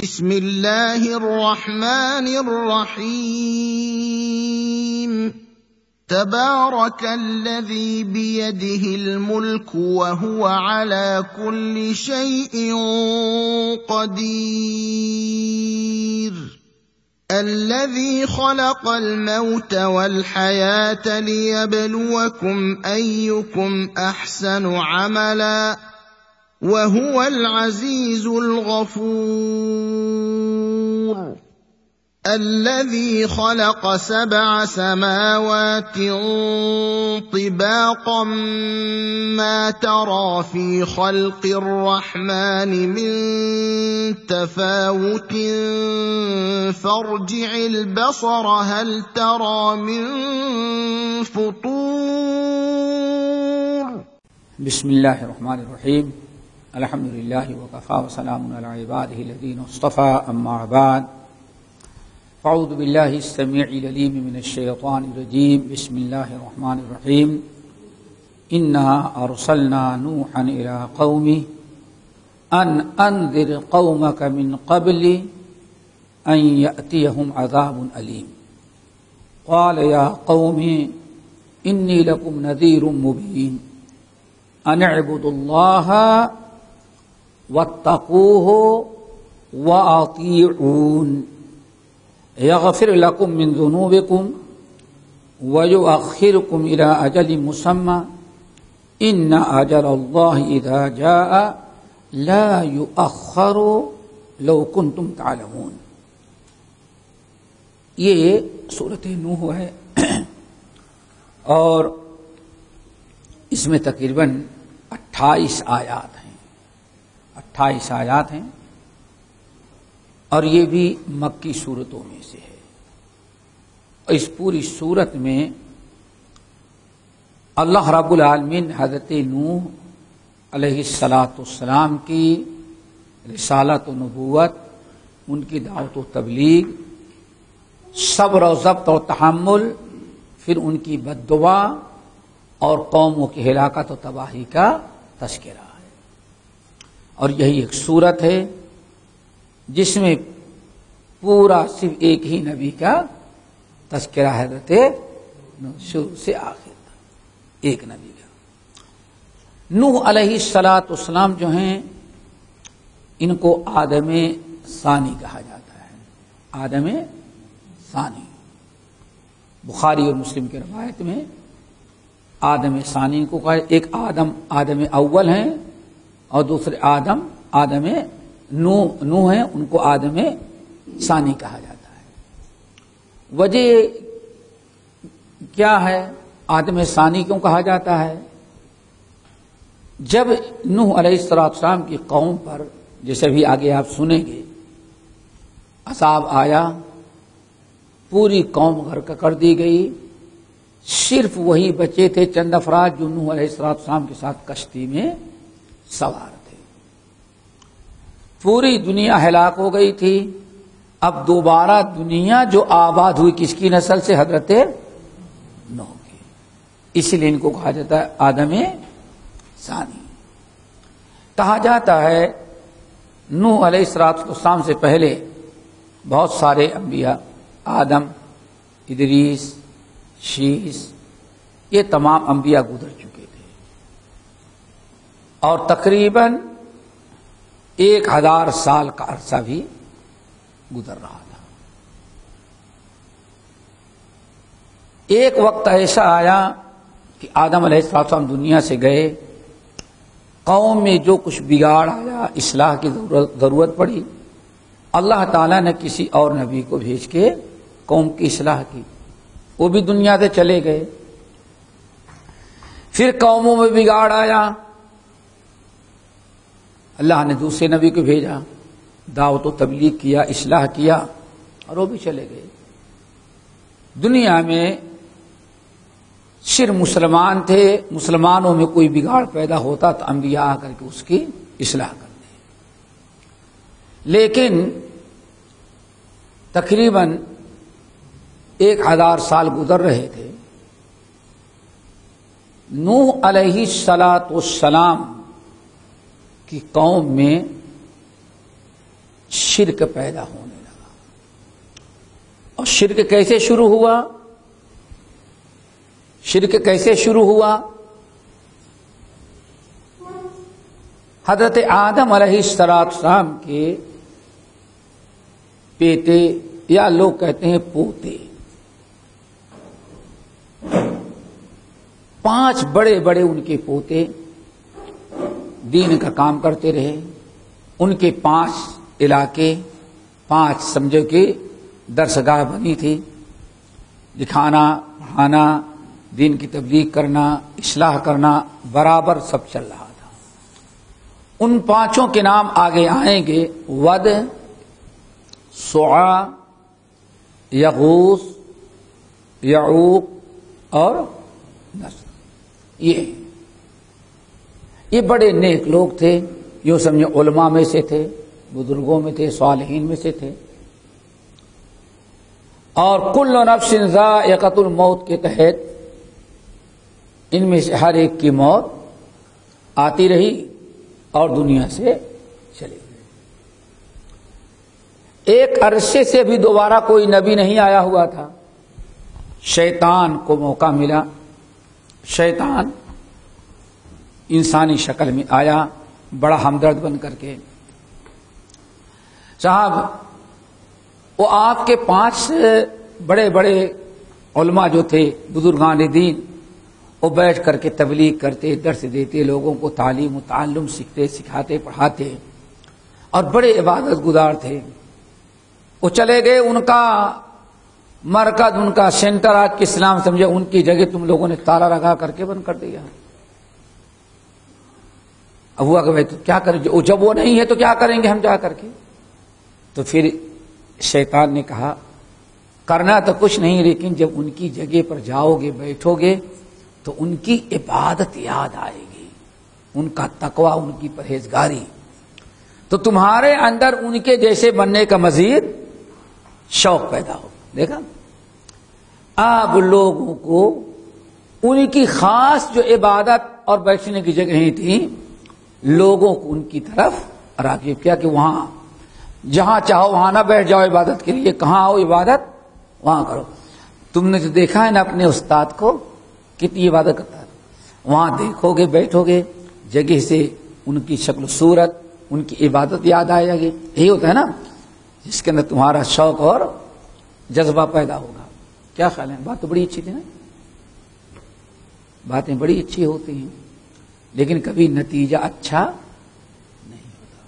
بسم اللہ الرحمن الرحیم تبارک الذی بیدہ الملک وہو علی کل شیء قدیر الذی خلق الموت والحیاة لیبلوکم ایکم احسن عملا وهو العزيز الغفور الذي خلق 7 سماوات طباقا ما ترى في خلق الرحمن من تفاوت فارجع البصر هل ترى من فطور بسم اللہ الرحمن الرحیم الحمد للہ وکفی وسلام علی عبادہ الذین اصطفى اما بعد فاعوذ باللہ السمیع العلیم من الشیطان الرجیم بسم اللہ الرحمن الرحیم انا ارسلنا نوحا الى قومه ان انذر قومك من قبل ان یأتیہم عذاب علیم قال یا قوم انی لکم نذیر مبین ان اعبدوا اللہ واتقوه واطیعون یغفر لکم من ذنوبکم ویؤخرکم الى اجل مسمى ان اجل اللہ اذا جاء لا یؤخر لو کنتم تعلمون۔ یہ سورۃ نوح ہے اور اس میں تقریباً 28 آیات ہیں 28 آیات ہیں اور یہ بھی مکی سورتوں میں سے ہے۔ اس پوری سورت میں اللہ رب العالمین حضرت نوح علیہ السلام کی رسالت و نبوت، ان کی دعوت و تبلیغ، صبر و ضبط و تحمل، پھر ان کی بد دعا اور قوموں کی ہلاکت و تباہی کا تذکرہ ہے۔ اور یہی ایک سورت ہے جس میں پورا صرف ایک ہی نبی کا تذکرہ ہے، حضرت شروع سے آخر تک ایک نبی کا۔ نوح علیہ السلام جو ہیں ان کو آدم ثانی کہا جاتا ہے۔ آدم ثانی بخاری اور مسلم کی روایت میں آدم ثانی کو کہا، ایک آدم اول ہیں اور دوسرے آدم نوح ہیں، ان کو آدم ثانی کہا جاتا ہے۔ وجہ کیا ہے آدم ثانی کیوں کہا جاتا ہے؟ جب نوح علیہ السلام کی قوم پر، جیسے بھی آگے آپ سنیں گے، عذاب آیا، پوری قوم غرق کر دی گئی، صرف وہی بچے تھے چند افراد جو نوح علیہ السلام کے ساتھ کشتی میں سوار تھے۔ پوری دنیا ہلاک ہو گئی تھی۔ اب دوبارہ دنیا جو آباد ہوئی کس کی نسل سے؟ حضرت نوح کی۔ اسی لیے ان کو کہا جاتا ہے آدم ثانی۔ کہا جاتا ہے نوح علیہ السلام سے پہلے بہت سارے انبیاء، آدم، ادریس، شیس، یہ تمام انبیاء گزر چکے تھے اور تقریباً 1000 سال کا عرصہ بھی گزر رہا تھا۔ ایک وقت ایسا آیا کہ آدم علیہ السلام دنیا سے گئے، قوم میں جو کچھ بگاڑ آیا، اصلاح کی ضرورت پڑی، اللہ تعالیٰ نے کسی اور نبی کو بھیج کے قوم کی اصلاح کی، وہ بھی دنیا سے چلے گئے۔ پھر قوموں میں بگاڑ آیا، اللہ نے دوسرے نبی کو بھیجا، دعوت و تبلیغ کیا، اصلاح کیا، اور وہ بھی چلے گئے۔ دنیا میں صرف مسلمان تھے، مسلمانوں میں کوئی بگاڑ پیدا ہوتا تو انبیاء آ کر کے اس کی اصلاح کرتے۔ لیکن تقریباً 1000 سال گزر رہے تھے، نوح علیہ السلام کی قوم میں شرک پیدا ہونے لگا. اور شرک کیسے شروع ہوا؟ شرک کیسے شروع ہوا؟ حضرت آدم علیہ السلام کے بیٹے یا لوگ کہتے ہیں پوتے، 5 بڑے بڑے ان کے پوتے دین کا کام کرتے رہے. ان کے 5 علاقے، 5 سمجھو کہ درسگاہ بنی تھی، لکھانا پڑھانا، دین کی تبلیغ کرنا، اصلاح کرنا برابر سب چل رہا تھا. ان 5 کے نام آگے آئیں گے: ود، سعا، یغوث، یعوق اور نصر. یہ بڑے نیک لوگ تھے، یوں سمجھے علماء میں سے تھے، بزرگوں میں تھے، صالحین میں سے تھے. اور کل نفس ذائقۃ الموت کے تحت ان میں سے ہر ایک کی موت آتی رہی اور دنیا سے چلی گئی. ایک عرصے سے بھی دوبارہ کوئی نبی نہیں آیا ہوا تھا. شیطان کو موقع ملا. شیطان انسانی شکل میں آیا، بڑا ہمدرد بن کر کے. صاحب وہ آپ کے 5 بڑے بڑے علماء جو تھے، بزرگان دین، وہ بیٹھ کر کے تبلیغ کرتے، درس دیتے، لوگوں کو تعلیم و تعلم سیکھتے، سکھاتے، پڑھاتے، اور بڑے عبادت گزار تھے. وہ چلے گئے. ان کا مرکز، ان کا سینٹر آج کے اسلام سمجھے، ان کی جگہ تم لوگوں نے تالا لگا کر کے بند کر دیا. اب ہوا کہ بھائی تو کیا کریں، جب وہ نہیں ہے تو کیا کریں گے ہم جا کر کے. تو پھر شیطان نے کہا کرنا تو کچھ نہیں، لیکن جب ان کی جگہ پر جاؤ گے، بیٹھو گے، تو ان کی عبادت یاد آئے گی، ان کا تقوی، ان کی پرہیزگاری، تو تمہارے اندر ان کے جیسے بننے کا مزید شوق پیدا ہو. دیکھا، آپ لوگوں کو ان کی خاص جو عبادت اور بیٹھنے کی جگہیں تھیں، لوگوں کو ان کی طرف راغب کیا کہ وہاں جہاں چاہو وہاں نہ بیٹھ جاؤ عبادت کے لیے، کہاں آؤ عبادت وہاں کرو. تم نے تو دیکھا ہے نا اپنے استاد کو کتنی عبادت کرتا ہے. وہاں دیکھو گے، بیٹھو گے، جگہ سے ان کی شکل و صورت، ان کی عبادت یاد آئے گی. یہی ہوتا ہے نا جس کے اندر تمہارا شوق اور جذبہ پیدا ہوگا. کیا خیال ہے؟ بات تو بڑی اچھی تھی نا. باتیں بڑی اچھی ہوتی ہیں لیکن کبھی نتیجہ اچھا نہیں ہوتا.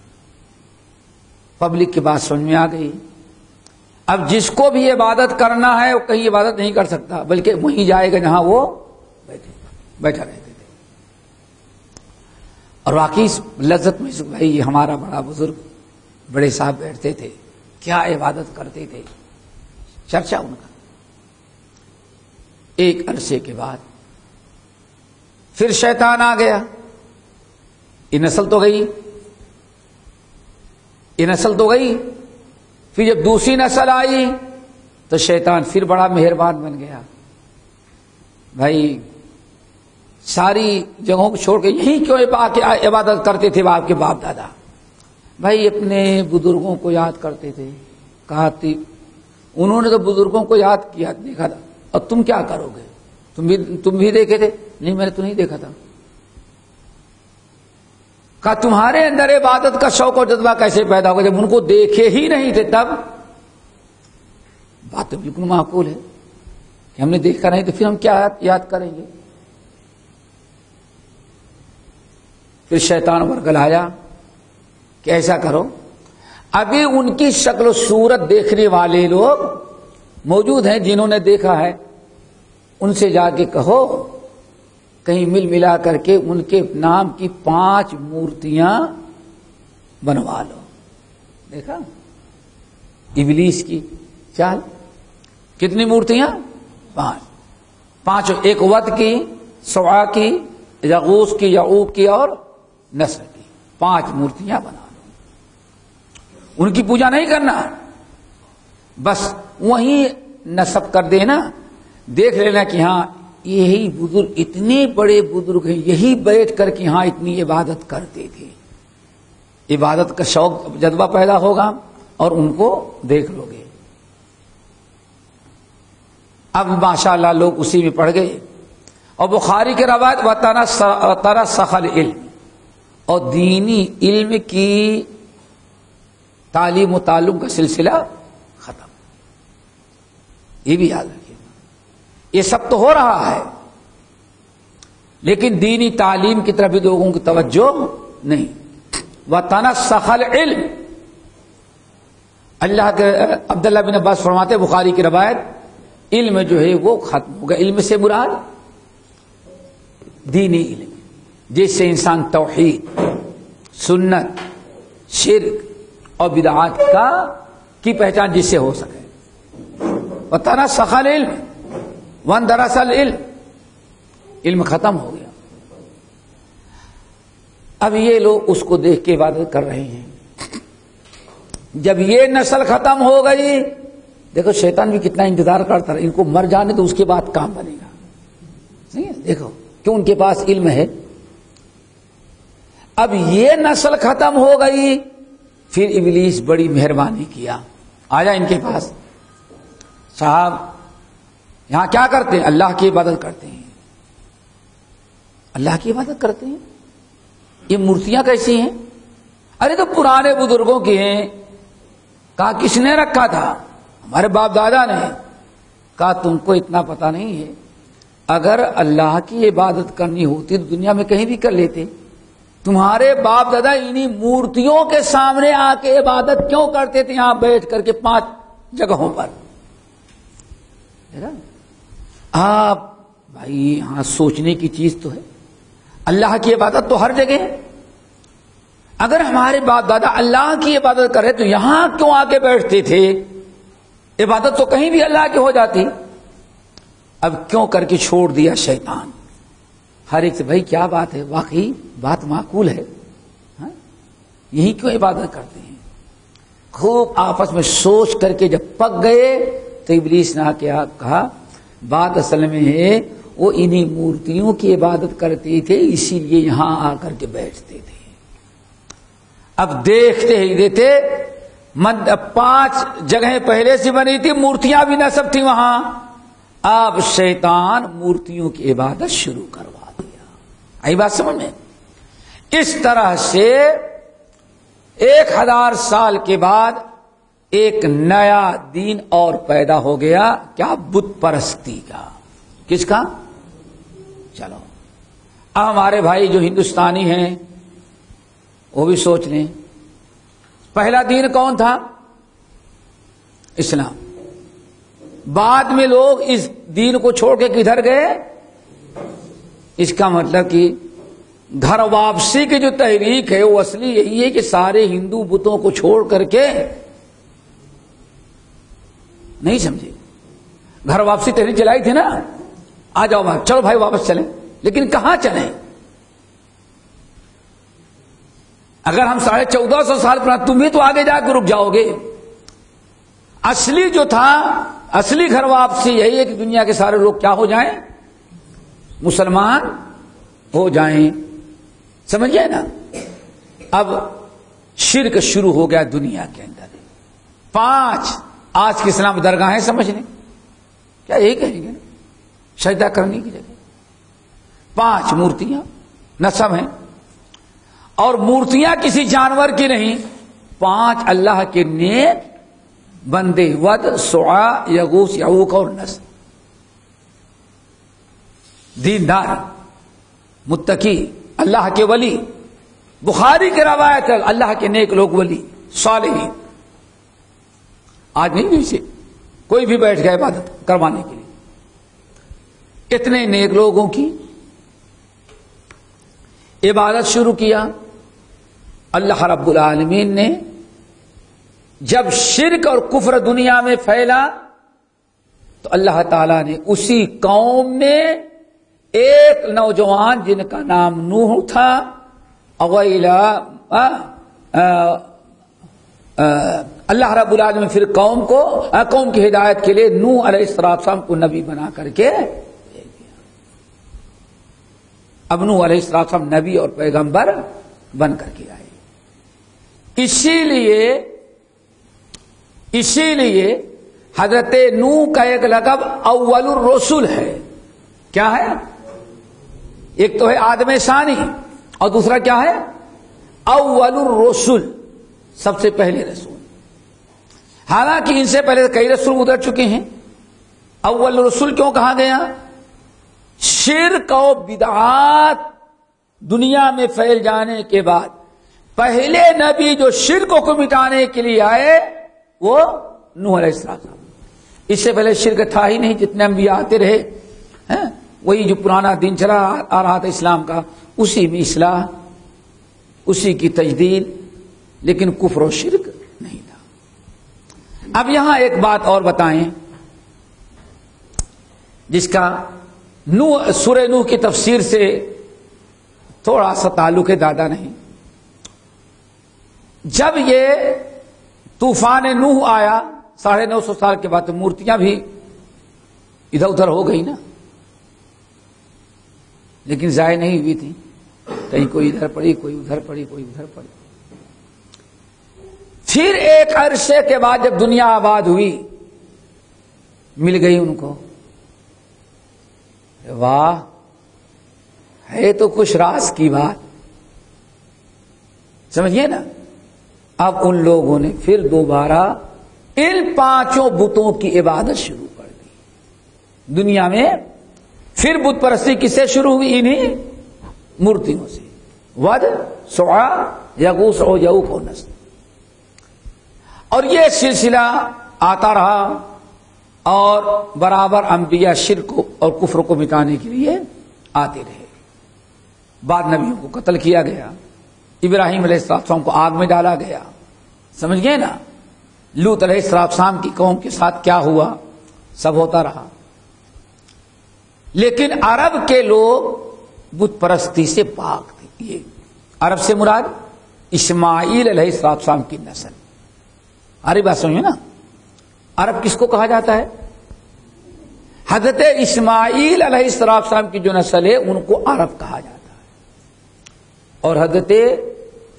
پبلک کی بات سمجھ میں آ گئی. اب جس کو بھی عبادت کرنا ہے وہ کہیں عبادت نہیں کر سکتا، بلکہ وہیں جائے گا جہاں وہ بیٹھا رہتے تھے. اور واقعی لذت میں بھائی ہمارا بڑا بزرگ، بڑے صاحب بیٹھتے تھے، کیا عبادت کرتے تھے، چرچا ان کا. ایک عرصے کے بعد پھر شیطان آ گیا. یہ نسل تو گئی، یہ نسل تو گئی. پھر جب دوسری نسل آئی تو شیطان پھر بڑا مہربان بن گیا. بھائی ساری جگہوں کو چھوڑ کے یہیں کیوں عبادت کرتے تھے آپ کے باپ دادا؟ بھائی اپنے بزرگوں کو یاد کرتے تھے. کہا تھی انہوں نے تو بزرگوں کو یاد کیا، دیکھا تھا، اور تم کیا کرو گے؟ تم بھی دیکھے تھے؟ نہیں میں نے تو نہیں دیکھا تھا. کہا تمہارے اندر عبادت کا شوق اور جذبہ کیسے پیدا ہوگا جب ان کو دیکھے ہی نہیں تھے تب؟ بات تو بالکل معقول ہے کہ ہم نے دیکھا نہیں تو پھر ہم کیا یاد کریں گے. پھر شیطان ورگلایا کہ ایسا کرو، ابھی ان کی شکل و صورت دیکھنے والے لوگ موجود ہیں جنہوں نے دیکھا ہے، ان سے جا کے کہو کہیں مل ملا کر کے ان کے نام کی 5 مورتیاں بنوا لو. دیکھا ابلیس کی چال، کتنی مورتیاں؟ 5. ایک ود کی، سعا کی، یغوث کی، یعوق کی اور نصر کی. 5 مورتیاں بنا لو. ان کی پوجا نہیں کرنا، بس وہیں نصب کر دینا. دیکھ لینا کہ ہاں یہی بزرگ، اتنے بڑے بزرگ ہیں، یہی بیٹھ کر کے ہاں اتنی عبادت کرتے تھے. عبادت کا شوق جذبہ پیدا ہوگا اور ان کو دیکھ لو گے. اب ماشاءاللہ لوگ اسی میں پڑ گئے. اور بخاری کے روایت وَتَرَسَخَ الْعِلْمِ، اور دینی علم کی تعلیم و تعلم کا سلسلہ ختم. یہ بھی یاد رکھیے. یہ سب تو ہو رہا ہے لیکن دینی تعلیم کی طرف بھی لوگوں کی توجہ نہیں. وَتَنَسَخَ الْعِلْمِ، اللہ کے عبداللہ بن عباس فرماتے بخاری کی روایت، علم جو ہے وہ ختم ہوگا. علم سے مراد دینی علم، جس سے انسان توحید، سنت، شرک اور بدعات کی پہچان جس سے ہو سکے. وَتَنَسَخَ الْعِلْمِ وَانْدَرَسَ الْعِلْمِ، علم ختم ہو گیا. اب یہ لوگ اس کو دیکھ کے عبادت کر رہے ہیں. جب یہ نسل ختم ہو گئی، دیکھو شیطان بھی کتنا انتظار کرتا رہا، ان کو مر جانے تو اس کے بعد کام بنے گا. صحیح ہے؟ دیکھو کیوں ان کے پاس علم ہے. اب یہ نسل ختم ہو گئی، پھر ابلیس بڑی مہربانی کیا، آیا ان کے پاس. صاحب یہاں کیا کرتے ہیں؟ اللہ کی عبادت کرتے ہیں. اللہ کی عبادت کرتے ہیں. یہ مورتیاں کیسی ہیں؟ ارے تو پرانے بزرگوں کی ہیں. کہا کس نے رکھا تھا؟ ہمارے باپ دادا نے. کہا تم کو اتنا پتا نہیں ہے، اگر اللہ کی عبادت کرنی ہوتی تو دنیا میں کہیں بھی کر لیتے. تمہارے باپ دادا انہی مورتیوں کے سامنے آ کے عبادت کیوں کرتے تھے یہاں بیٹھ کر کے 5 جگہوں پر؟ آپ بھائی یہاں سوچنے کی چیز تو ہے. اللہ کی عبادت تو ہر جگہ ہے. اگر ہمارے باپ دادا اللہ کی عبادت کرے تو یہاں کیوں آ کے بیٹھتے تھے؟ عبادت تو کہیں بھی اللہ کی ہو جاتی. اب کیوں کر کے چھوڑ دیا شیطان؟ ہر ایک سے بھائی کیا بات ہے، واقعی بات معقول ہے، ہاں؟ یہی کیوں عبادت کرتے ہیں؟ خوب آپس میں سوچ کر کے جب پک گئے تو ابلیس نے کیا کہا، بات اصل میں ہے وہ انہی مورتیوں کی عبادت کرتے تھے، اسی لیے یہاں آ کر کے بیٹھتے تھے. اب دیکھتے ہی دیتے 5 جگہیں پہلے سے بنی تھی، مورتیاں بھی نصب تھی وہاں. اب شیطان مورتیوں کی عبادت شروع کروا دیا. آئی بات سمجھ میں؟ اس طرح سے 1000 سال کے بعد ایک نیا دین اور پیدا ہو گیا. کیا؟ بت پرستی کا. کس کا؟ چلو اب ہمارے بھائی جو ہندوستانی ہیں وہ بھی سوچ لیں، پہلا دین کون تھا؟ اسلام. بعد میں لوگ اس دین کو چھوڑ کے کدھر گئے؟ اس کا مطلب کہ گھر واپسی کی جو تحریک ہے وہ اصلی یہی ہے کہ سارے ہندو بتوں کو چھوڑ کر کے، نہیں سمجھے؟ گھر واپسی تحریک چلائی تھی نا، آ جاؤ بھائی، چلو بھائی واپس چلیں. لیکن کہاں چلیں؟ اگر ہم 1450 سال پر، تم بھی تو آگے جا کے رک جاؤ گے. اصلی جو تھا، اصلی گھر واپسی یہی ہے کہ دنیا کے سارے لوگ کیا ہو جائیں؟ مسلمان ہو جائیں. سمجھ گئے نا؟ اب شرک شروع ہو گیا دنیا کے اندر. 5 آج کی اسلام درگاہیں سمجھ لیں، کیا یہی کہیں گے نا، سجدہ کرنے کی جگہ 5 مورتیاں نصب ہیں. اور مورتیاں کسی جانور کی نہیں، 5 اللہ کے نیک بندے، ود، سعا، یغوث، یعوق اور نصر. دیندار، متقی، اللہ کے ولی. بخاری کی روایت ہے اللہ کے نیک لوگ ولی صالحین. آج نہیں بھی کوئی بھی بیٹھ گیا عبادت کروانے کے لیے. اتنے نیک لوگوں کی عبادت شروع کیا. اللہ رب العالمین نے جب شرک اور کفر دنیا میں پھیلا تو اللہ تعالی نے اسی قوم میں ایک نوجوان جن کا نام نوح تھا، اللہ رب العالمین پھر قوم کی ہدایت کے لیے نوح علیہ السلام کو نبی بنا کر کے بھیج دیا. اب نوح علیہ السلام نبی اور پیغمبر بن کر کے آئے. اسی لیے اسی لیے حضرت نوح کا ایک لقب اول الرسل ہے. کیا ہے؟ ایک تو ہے آدم ثانی اور دوسرا کیا ہے؟ اول الرسل، سب سے پہلے رسول. حالانکہ ان سے پہلے کئی رسول گزر چکے ہیں. اول الرسل کیوں کہا گیا؟ شرک و بدعات دنیا میں پھیل جانے کے بعد پہلے نبی جو شرک کو مٹانے کے لیے آئے وہ نوح علیہ السلام. اس سے پہلے شرک تھا ہی نہیں. جتنے انبیاء آتے رہے وہی جو پرانا دین چلا آ رہا تھا اسلام کا، اسی میں اصلاح، اسی کی تجدید، لیکن کفر و شرک نہیں تھا. اب یہاں ایک بات اور بتائیں جس کا سورہ نوح کی تفسیر سے تھوڑا سا تعلق ہے، زیادہ نہیں. جب یہ طوفان نوح آیا 950 سال کے بعد تو مورتیاں بھی ادھر ادھر ہو گئی نا، لیکن ضائع نہیں ہوئی تھی. کہیں کوئی ادھر پڑی، کوئی ادھر پڑی، کوئی ادھر پڑی. پھر ایک عرصے کے بعد جب دنیا آباد ہوئی مل گئی ان کو. واہ، ہے تو کچھ راز کی بات، سمجھیے نا. اب ان لوگوں نے پھر دوبارہ ان 5 بتوں کی عبادت شروع کر دی دنیا میں. پھر بت پرستی کس سے شروع ہوئی؟ انہیں مورتیوں سے. ود، سعا، یغوث و یعوق و نصر. اور یہ سلسلہ آتا رہا اور برابر انبیاء شرک اور کفر کو مٹانے کے لیے آتے رہے. بعد نبیوں کو قتل کیا گیا، ابراہیم علیہ السلام کو آگ میں ڈالا گیا، سمجھ گئے نا. لوط علیہ السلام کی قوم کے ساتھ کیا ہوا سب ہوتا رہا. لیکن عرب کے لوگ بت پرستی سے پاک تھے. یہ عرب سے مراد اسماعیل علیہ السلام کی نسل. ارے بات سمجھو نا، عرب کس کو کہا جاتا ہے؟ حضرت اسماعیل علیہ السلام کی جو نسل ہے ان کو عرب کہا جاتا ہے، اور حضرت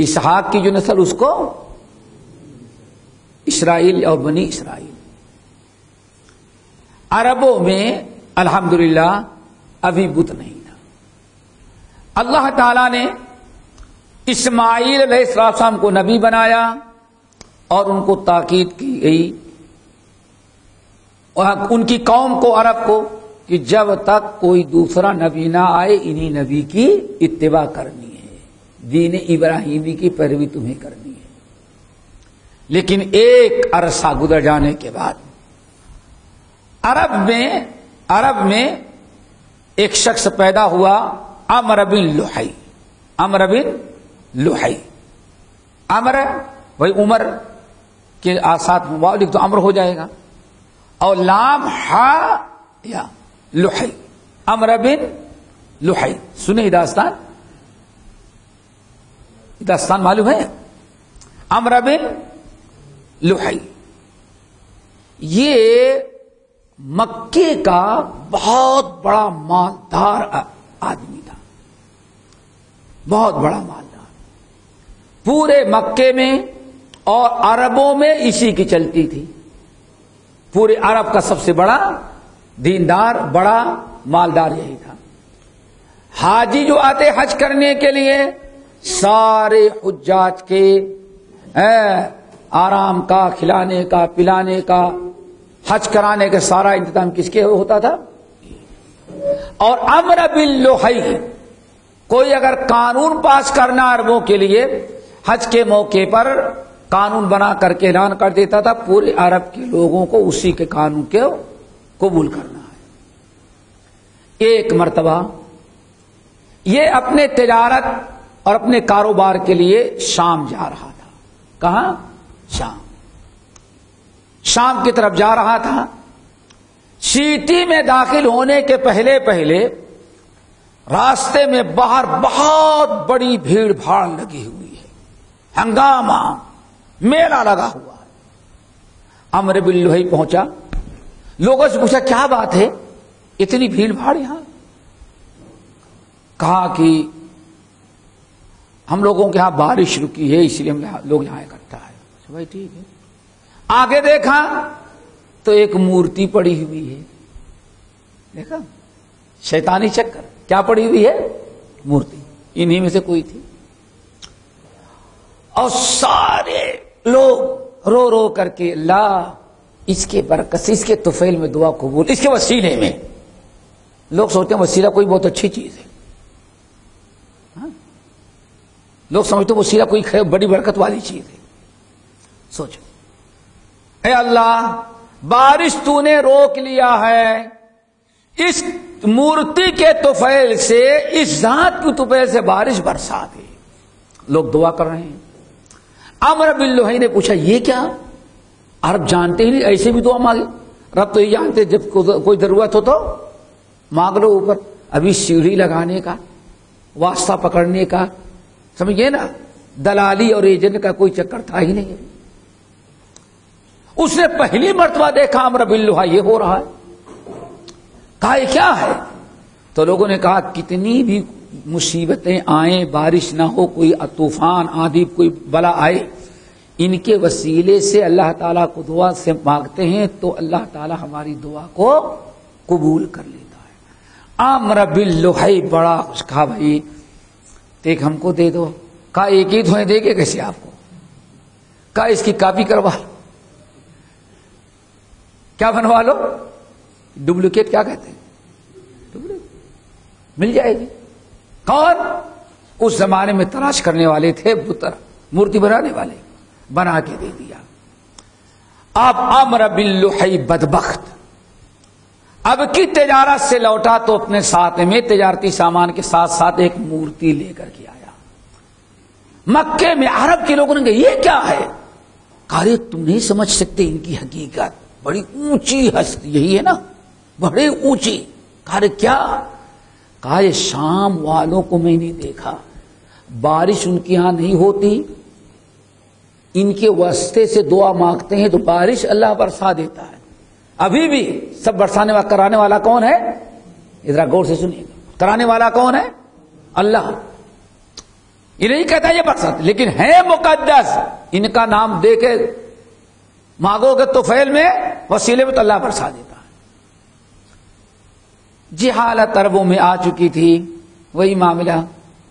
اسحاق کی جو نسل اس کو اسرائیل اور بنی اسرائیل. عربوں میں الحمدللہ ابھی بت نہیں تھا. اللہ تعالی نے اسماعیل علیہ السلام کو نبی بنایا اور ان کو تاکید کی گئی اور ان کی قوم کو، عرب کو، کہ جب تک کوئی دوسرا نبی نہ آئے انہی نبی کی اتباع کرنی ہے، دین ابراہیمی کی پیروی تمہیں کرنی ہے. لیکن ایک عرصہ گزر جانے کے بعد عرب میں ایک شخص پیدا ہوا، عمرو بن لحی. عمرو بن لحی، عمر وہی عمر کے ساتھ لکھ تو عمر ہو جائے گا، اور لام ہا یا لحی. عمرو بن لحی، سنیں داستان معلوم ہے؟ عمرو بن لحی یہ مکے کا بہت بڑا مالدار آدمی تھا، بہت بڑا مالدار. پورے مکے میں اور عربوں میں اسی کی چلتی تھی. پورے عرب کا سب سے بڑا دیندار، بڑا مالدار یہی تھا. حاجی جو آتے حج کرنے کے لیے سارے حجاج کے آرام کا، کھلانے کا، پلانے کا، حج کرانے کا سارا انتظام کس کے ہوتا تھا؟ اور عمرو بن لحی کوئی اگر قانون پاس کرنا عربوں کے لیے حج کے موقع پر قانون بنا کر کے اعلان کر دیتا تھا، پورے عرب کے لوگوں کو اسی کے قانون کو قبول کرنا ہے. ایک مرتبہ یہ اپنے تجارت اور اپنے کاروبار کے لیے شام جا رہا تھا. کہاں؟ شام کی طرف جا رہا تھا. سٹی میں داخل ہونے کے پہلے راستے میں باہر بہت بڑی بھیڑ بھاڑ لگی ہوئی ہے، ہنگامہ، میلہ لگا ہوا ہے. عمرو بن لحی پہنچا، لوگوں سے پوچھا کیا بات ہے، اتنی بھیڑ بھاڑ یہاں؟ کہا کہ ہم لوگوں کے یہاں بارش رکی ہے اس لیے ہم لوگ یہاں اکٹھا ہے. بھائی ٹھیک ہے. آگے دیکھا تو ایک مورتی پڑی ہوئی ہے. دیکھا شیطانی چکر. کیا پڑی ہوئی ہے؟ مورتی. انہی میں سے کوئی تھی. اور سارے لوگ رو رو کر کے اللہ اس کے برکت سے، اس کے طفیل میں دعا قبول، اس کے وسیلے میں. لوگ سوچتے ہیں وسیلہ کوئی بہت اچھی چیز ہے. لوگ سمجھتے ہیں وسیلہ کوئی بڑی برکت والی چیز ہے. سوچو اے اللہ بارش تو نے روک لیا ہے، اس مورتی کے طفیل سے، اس ذات کی طفیل سے بارش برسا دے. لوگ دعا کر رہے ہیں. عمرو بن لوہی نے پوچھا یہ کیا؟ عرب جانتے ہی نہیں ایسے بھی دعا مانگے. رب تو یہ جانتے جب کوئی ضرورت ہو تو مانگ لو. اوپر ابھی سیڑھی لگانے کا، واسطہ پکڑنے کا، سمجھئے نا، دلالی اور ایجنٹ کا کوئی چکر تھا ہی نہیں. اس نے پہلی مرتبہ دیکھا عمرو بن لوہا یہ ہو رہا ہے. کہا یہ کیا ہے؟ تو لوگوں نے کہا کتنی بھی مصیبتیں آئیں، بارش نہ ہو، کوئی طوفان آندھی، کوئی بلا آئے، ان کے وسیلے سے اللہ تعالیٰ کو دعا سے مانگتے ہیں تو اللہ تعالیٰ ہماری دعا کو قبول کر لیتا ہے. عمرو بن لوہا بڑا خوش. کہا بھائی ایک ہم کو دے دو. کہا ایک ہی دھوئیں دے گے کیسے آپ کو؟ کہا اس کی کاپی کروا لو. کیا بنوا لو؟ ڈپلیکیٹ. کیا کہتے ہیں؟ مل جائے گی. کون؟ اس زمانے میں تلاش کرنے والے تھے، مورتی بنانے والے، بنا کے دے دیا. اب عمرو بن لوہا بدبخت اب کی تجارت سے لوٹا تو اپنے ساتھ میں تجارتی سامان کے ساتھ ساتھ ایک مورتی لے کر کے آیا. مکے میں عرب کے لوگوں نے کہا یہ کیا ہے؟ کہا تم نہیں سمجھ سکتے ان کی حقیقت، بڑی اونچی ہستی. یہی ہے نا، بڑی اونچی. کہا کیا؟ کہا یہ شام والوں کو میں نے دیکھا، بارش ان کے ہاں نہیں ہوتی، ان کے واسطے سے دعا مانگتے ہیں تو بارش اللہ برسا دیتا ہے. ابھی بھی سب برسانے والا، کرانے والا کون ہے؟ ذرا غور سے سنیے گا. کرانے والا کون ہے؟ اللہ. یہ نہیں کہتا یہ برسات، لیکن ہے مقدس. ان کا نام دے کے مانگو گے تو فعل میں، وسیلے میں، تو اللہ برسا دیتا ہے. جہالت عربوں میں آ چکی تھی. وہی معاملہ،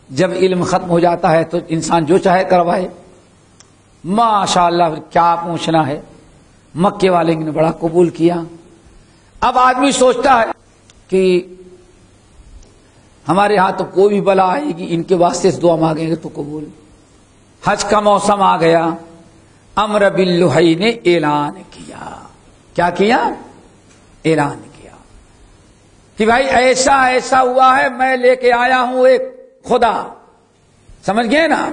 جب علم ختم ہو جاتا ہے تو انسان جو چاہے کروائے. ماشاء اللہ کیا پوچھنا ہے. مکے والے نے بڑا قبول کیا. اب آدمی سوچتا ہے کہ ہمارے ہاں تو کوئی بھی بلا آئے گی، ان کے واسطے سے دعا مانگیں گے تو قبول. حج کا موسم آ گیا. عمرو بن لوہا نے اعلان کیا. کیا کیا؟ اعلان کیا کہ بھائی ایسا ایسا ہوا ہے، میں لے کے آیا ہوں ایک خدا. سمجھ گئے نا؟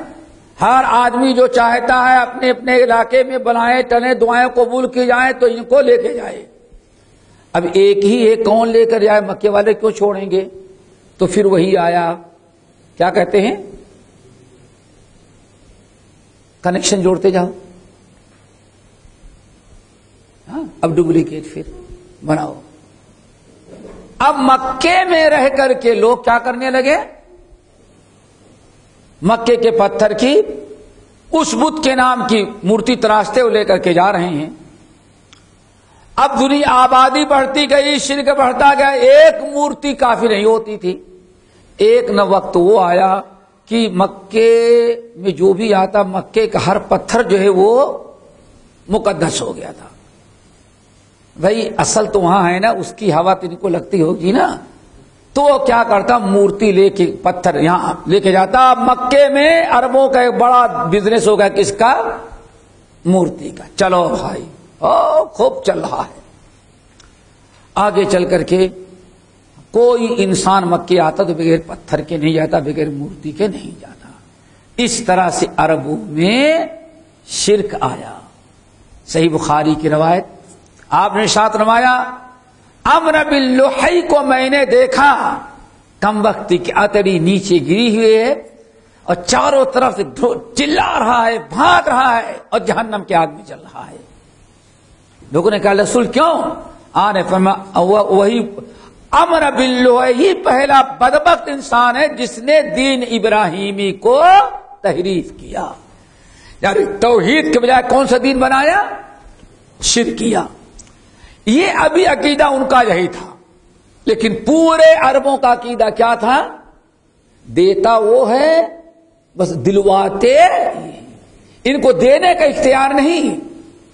ہر آدمی جو چاہتا ہے اپنے اپنے علاقے میں بنائے ٹنے، دعائیں قبول کی جائیں تو ان کو لے کے جائے. اب ایک ہی ایک کون لے کر جائے؟ مکے والے کیوں چھوڑیں گے؟ تو پھر وہی آیا. کیا کہتے ہیں؟ کنیکشن جوڑتے جاؤ. اب ڈپلیکیٹ پھر بناؤ. اب مکے میں رہ کر کے لوگ کیا کرنے لگے؟ مکے کے پتھر کی اس بت کے نام کی مورتی تراشتے ہوئے لے کر کے جا رہے ہیں. اب دنیا آبادی بڑھتی گئی، شرک بڑھتا گیا. ایک مورتی کافی نہیں ہوتی تھی. ایک نہ وقت وہ آیا کہ مکے میں جو بھی آتا، مکے کا ہر پتھر جو ہے وہ مقدس ہو گیا تھا. بھائی اصل تو وہاں ہے نا، اس کی ہوا تین کو لگتی ہوگی نا. تو وہ کیا کرتا؟ مورتی لے کے پتھر یہاں لے کے جاتا. مکے میں عربوں کا ایک بڑا بزنس ہو گیا. کس کا؟ مورتی کا. چلو بھائی خوب چل رہا ہے. آگے چل کر کے کوئی انسان مکے آتا تو بغیر پتھر کے نہیں جاتا، بغیر مورتی کے نہیں جاتا. اس طرح سے عربوں میں شرک آیا. صحیح بخاری کی روایت، آپ نے ارشاد فرمایا عمرو بن لوہا کو میں نے دیکھا کم وقتی کی اتری نیچے گری ہوئی ہے اور چاروں طرف سے چلا رہا ہے، بھاگ رہا ہے اور جہنم کے آگ میں چل رہا ہے. لوگوں نے کہا رسول کیوں؟ آنے فرمایا وہی عمرو بن لوہا ہی پہلا بدبخت انسان ہے جس نے دین ابراہیمی کو تحریف کیا. یعنی توحید کے بجائے کون سا دین بنایا؟ شرک کیا. یہ ابھی عقیدہ ان کا یہی تھا، لیکن پورے عربوں کا عقیدہ کیا تھا؟ دیتا وہ ہے، بس دلواتے ان کو دینے کا اختیار نہیں،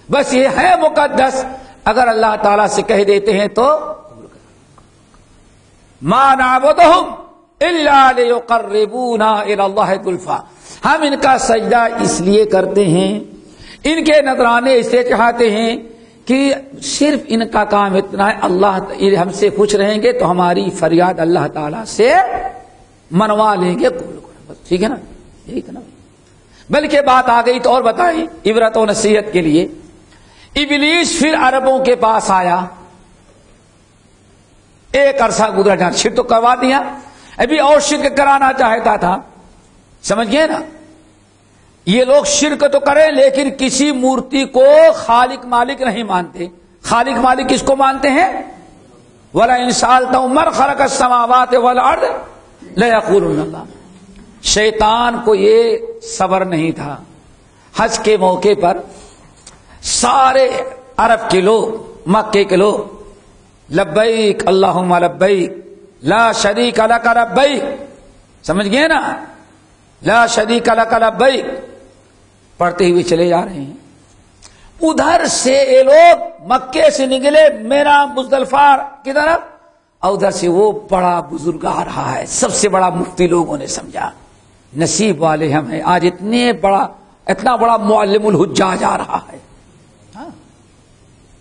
بس یہ ہے مقدس. اگر اللہ تعالی سے کہہ دیتے ہیں تو ما نعبدہم الا لیقربونا الی اللہ زلفیٰ، ہم ان کا سجدہ اس لیے کرتے ہیں، ان کے نذرانے اس لیے چڑھاتے ہیں کہ صرف ان کا کام اتنا ہے، اللہ ہم سے خوش رہیں گے تو ہماری فریاد اللہ تعالی سے منوا لیں گے، قبول کریں. بس ٹھیک ہے نا، یہی تھا نا. بلکہ بات آ گئی تو اور بتائیں عبرت و نصیحت کے لیے. ابلیس پھر عربوں کے پاس آیا، ایک عرصہ گزرا، جہاں شرک تو کروا دیا، ابھی اور شرک کرانا چاہتا تھا. سمجھ گئے نا؟ یہ لوگ شرک تو کریں لیکن کسی مورتی کو خالق مالک نہیں مانتے. خالق مالک کس کو مانتے ہیں؟ وَلَئِن سَأَلْتَهُم مَّنْ خَلَقَ السَّمَاوَاتِ وَالْأَرْضَ لَيَقُولُنَّ اللَّهُ. شیطان کو یہ صبر نہیں تھا. حج کے موقع پر سارے عرب کے لوگ، مکے کے لوگ لبیک اللہم لبیک لا شریک لک لبیک، سمجھ گئے نا؟ لا شریک لک لبیک پڑھتے ہوئے چلے جا رہے ہیں. ادھر سے یہ لوگ مکے سے نکلے میرا مزدلفہ کی طرف، اور ادھر سے وہ بڑا بزرگ آ رہا ہے، سب سے بڑا مفتی. لوگوں نے سمجھا نصیب والے ہم ہیں، آج اتنا بڑا معلم الحجاج آ رہا ہے.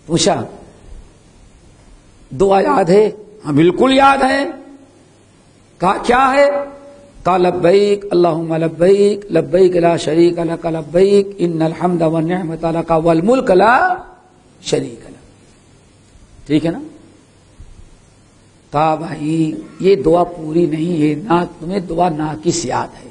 پوچھا دعا یاد ہے؟ ہاں بالکل یاد ہے. کہا کیا ہے؟ کہا لبیک اللہم لبیک لبیک لا شریک لک لبیک ان الحمد والنعمت لک والملک لا شریک لک. ٹھیک ہے نا؟ کہا بھائی یہ دعا پوری نہیں ہے، تمہیں دعا ناقص یاد ہے.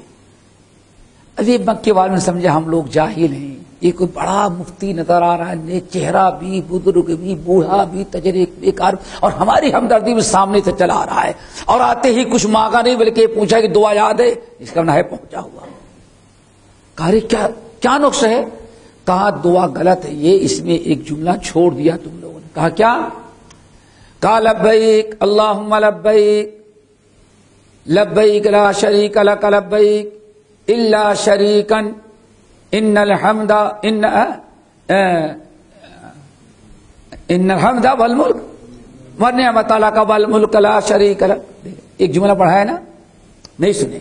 ابھی مکے والوں نے سمجھا ہم لوگ جاہل ہیں، یہ کوئی بڑا مفتی نظر آ رہا ہے، چہرہ بھی، بزرگ بھی، بوڑھا بھی، تجربے کار، اور ہماری ہمدردی میں سامنے سے چلا آ رہا ہے، اور آتے ہی کچھ مانگا نہیں بلکہ پوچھا کہ دعا یاد ہے؟ اس کا نہ ہے پہنچا ہوا. کہا کیا نقص ہے؟ کہا دعا غلط ہے، یہ اس میں ایک جملہ چھوڑ دیا تم لوگوں نے. کہا کیا؟ کہا لبیک اللہم لبیک لبیک لا شریک لک لبیک الا شریکا ان الحمد والملک والنعمت لک والملک لا شریک لک. ایک جملہ پڑھا ہے نا؟ نہیں سنے؟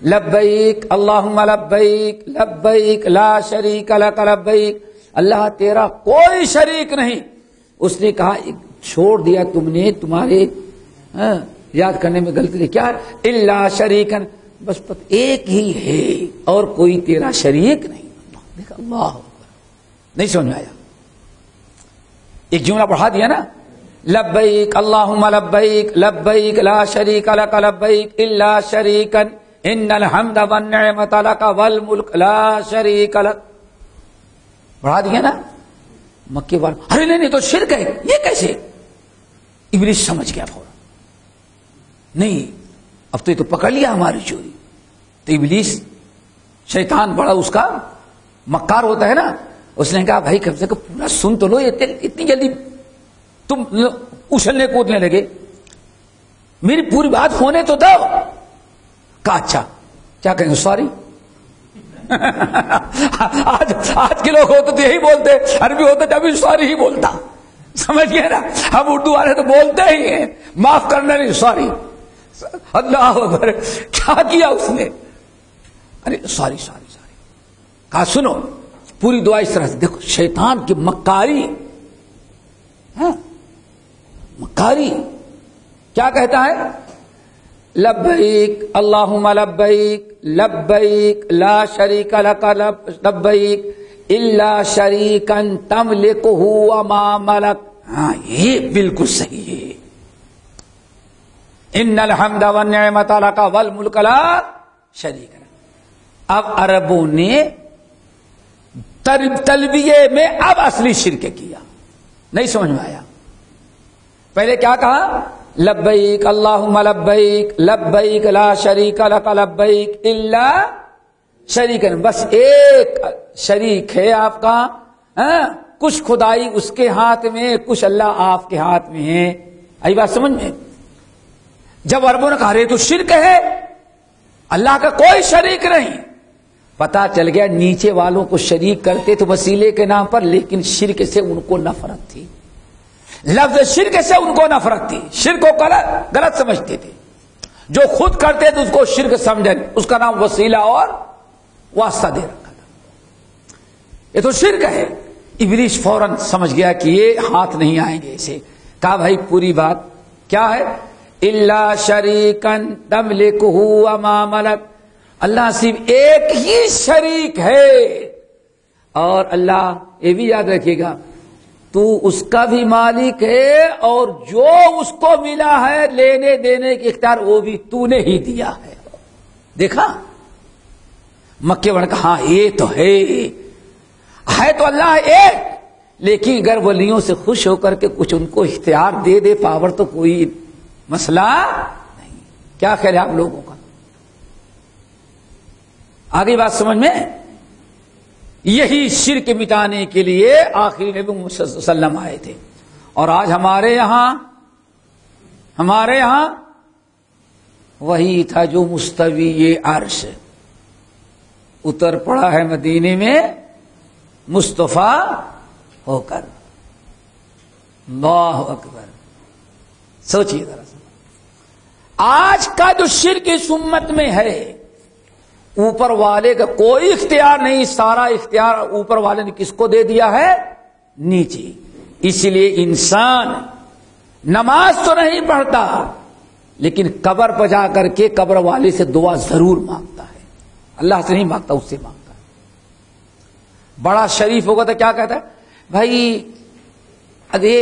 لبیک اللہم لبیک لبیک لا شریک لک لبیک، اللہ تیرا کوئی شریک نہیں. اس نے کہا چھوڑ دیا تم نے، تمہارے یاد کرنے میں غلطی ہے. کیا؟ الا شریکن، بس ایک ہی ہے اور کوئی تیرا شریک نہیں. دیکھا اللہ نہیں سمجھ میں آیا؟ ایک جملہ پڑھا دیا نا، لبیک اللہم لبیک لبیک لا شریک لک لبیک الا شریکا ان الحمد والنعمت لک والملک لا شریک لک. پڑھا دیا نا. مکے والے ارے نہیں تو شرک ہے، یہ کیسے؟ ابلیس سمجھ گیا فوراً، نہیں اب تو یہ تو پکڑ لیا ہماری چوری. تو ابلیس شیطان بڑا اس کا مکار ہوتا ہے نا، اس نے کہا بھائی کم سے کم پورا سن تو لو، اتنی جلدی تم اچھلنے کودنے لگے، میری پوری بات ہونے تو دو. کہا اچھا کیا کہیں گے؟ سوری. آج کے لوگ ہوتے تو یہی بولتے، عربی ہوتا تو ابھی سوری ہی بولتا. سمجھ گئے نا؟ ہم اردو والے تو بولتے ہی ہیں معاف کرنا نہیں، سوری. اللہ اکبر، کیا کیا اس نے؟ ارے سوری سوری سوری. کہا سنو پوری دعا اس طرح سے، دیکھو شیطان کی مکاری، مکاری کیا کہتا ہے؟ لبیک اللہم لبیک لبیک لا شریک لک لبیک الا شریکا تملکہ وما ملک. ہاں یہ بالکل صحیح ہے. ان الحمد والنعمت لک والملک لا شریک لک. اب عربوں نے تلبیے میں اب اصلی شرک کیا. نہیں سمجھ میں آیا؟ پہلے کیا کہا؟ لبیک اللہم لبیک لبیک لا شریک لک لبیک الا شریکا، بس ایک شریک ہے آپ کا، کچھ خدائی اس کے ہاتھ میں، کچھ اللہ آپ کے ہاتھ میں ہے. آئی بات سمجھ میں؟ جب عربوں نے کہا رے تو شرک ہے، اللہ کا کوئی شریک نہیں، پتا چل گیا نیچے والوں کو شریک کرتے تو وسیلے کے نام پر، لیکن شرک سے ان کو نفرت تھی. لفظ شرک سے ان کو نفرت تھی، شرک کو غلط سمجھتے تھے. جو خود کرتے تھے اس کو شرک سمجھیں، اس کا نام وسیلہ اور واسطہ دے رکھا تھا. یہ تو شرک ہے. ابلیس فوراً سمجھ گیا کہ یہ ہاتھ نہیں آئیں گے اسے. کہا بھائی پوری بات کیا ہے؟ الا شریکن تملکہ وما ملک، اللہ صرف ایک ہی شریک ہے. اور اللہ یہ بھی یاد رکھیے گا تو اس کا بھی مالک ہے، اور جو اس کو ملا ہے لینے دینے کے اختیار وہ بھی تو نے ہی دیا ہے. دیکھا مکے والے کہا ہاں یہ تو ہے تو اللہ ایک، لیکن اگر ولیوں سے خوش ہو کر کے کچھ ان کو اختیار دے دے، پاور، تو کوئی مسئلہ نہیں. کیا خیال ہے آپ لوگوں کا؟ آگے بات سمجھ میں؟ یہی شرک مٹانے کے لیے آخری نبی محمد صلی اللہ علیہ وسلم آئے تھے. اور آج ہمارے یہاں وہی تھا جو مستوی عرش اتر پڑا ہے مدینے میں مصطفیٰ ہو کر. اللہ اکبر. سوچیے ذرا سا، آج کا جو شرک اس امت میں ہے، اوپر والے کا کوئی اختیار نہیں، سارا اختیار اوپر والے نے کس کو دے دیا ہے؟ نیچے. اس لیے انسان نماز تو نہیں پڑھتا، لیکن قبر پہ جا کر کے قبر والے سے دعا ضرور مانگتا ہے. اللہ سے نہیں مانگتا، اس سے مانگتا ہے. بڑا شریف ہوگا تو کیا کہتا ہے؟ بھائی ارے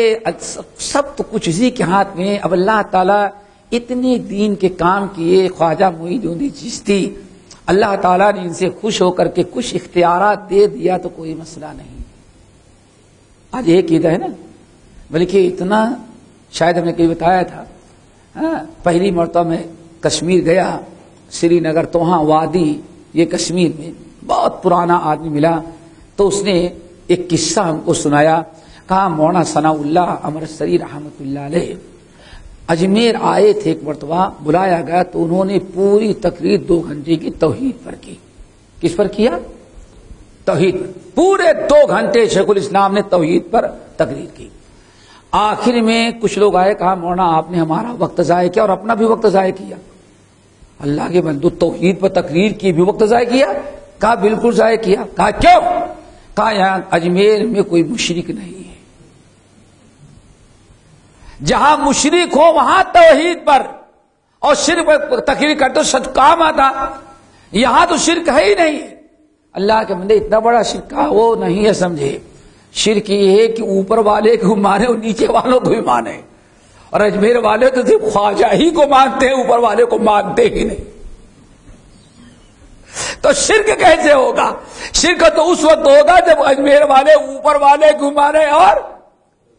سب تو کچھ اسی کے ہاتھ میں. اب اللہ تعالیٰ اتنے دین کے کام کیے، خواجہ معین الدین چشتی، اللہ تعالیٰ نے ان سے خوش ہو کر کے کچھ اختیارات دے دیا تو کوئی مسئلہ نہیں. آج ایک عید ہے نا، بلکہ اتنا شاید ہم نے کہیں بتایا تھا، پہلی مرتبہ میں کشمیر گیا، سری نگر، تو وہاں وادی، یہ کشمیر میں بہت پرانا آدمی ملا، تو اس نے ایک قصہ ہم کو سنایا. کہا مولانا ثناء اللہ امرتسری رحمت اللہ علیہ اجمیر آئے تھے، ایک مرتبہ بلایا گیا تو انہوں نے پوری تقریر 2 گھنٹے کی توحید پر کی. کس پر کیا؟ توحید پر. پورے 2 گھنٹے شیخ الاسلام نے توحید پر تقریر کی. آخر میں کچھ لوگ آئے، کہا مولانا آپ نے ہمارا وقت ضائع کیا اور اپنا بھی وقت ضائع کیا. اللہ کے بندو، توحید پر تقریر کی بھی وقت ضائع کیا؟ کہا بالکل ضائع کیا. کہا کیوں؟ کہا یہاں اجمیر میں کوئی مشرک نہیں ہے، جہاں مشرک ہو وہاں توحید پر اور شرک پر تقریر کرتے تو سچ کام آتا. یہاں تو شرک ہے ہی نہیں. اللہ کے بندے اتنا بڑا شرک کا وہ نہیں ہے سمجھے. شرک یہ ہے کہ اوپر والے کو مانے اور نیچے والوں کو بھی مانے. اور اجمیر والے تو صرف خواجہ ہی کو مانتے ہیں، اوپر والے کو مانتے ہی نہیں. تو شرک کیسے ہوگا؟ شرک تو اس وقت ہوگا جب اجمیر والے اوپر والے کو مانے اور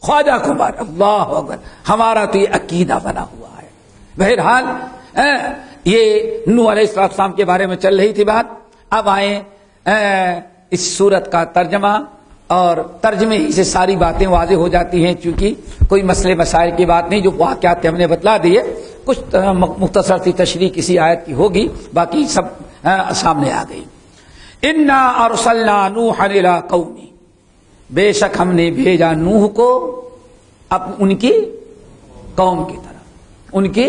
خواجہ کو مانے. اللہ اکبر. ہمارا تو یہ عقیدہ بنا ہوا ہے. بہرحال یہ نوح علیہ السلام کے بارے میں چل رہی تھی بات. اب آئیں اس سورت کا ترجمہ، اور ترجمے سے ساری باتیں واضح ہو جاتی ہیں، چونکہ کوئی مسئلے مسائل کی بات نہیں، جو واقعات ہم نے بتلا دیے. کچھ مختصر سی تشریح کسی آیت کی ہوگی، باقی سب سامنے آ گئی. انا ارسلنا نوحا الی قومی، بے شک ہم نے بھیجا نوح کو اب ان کی قوم کی طرف، ان کی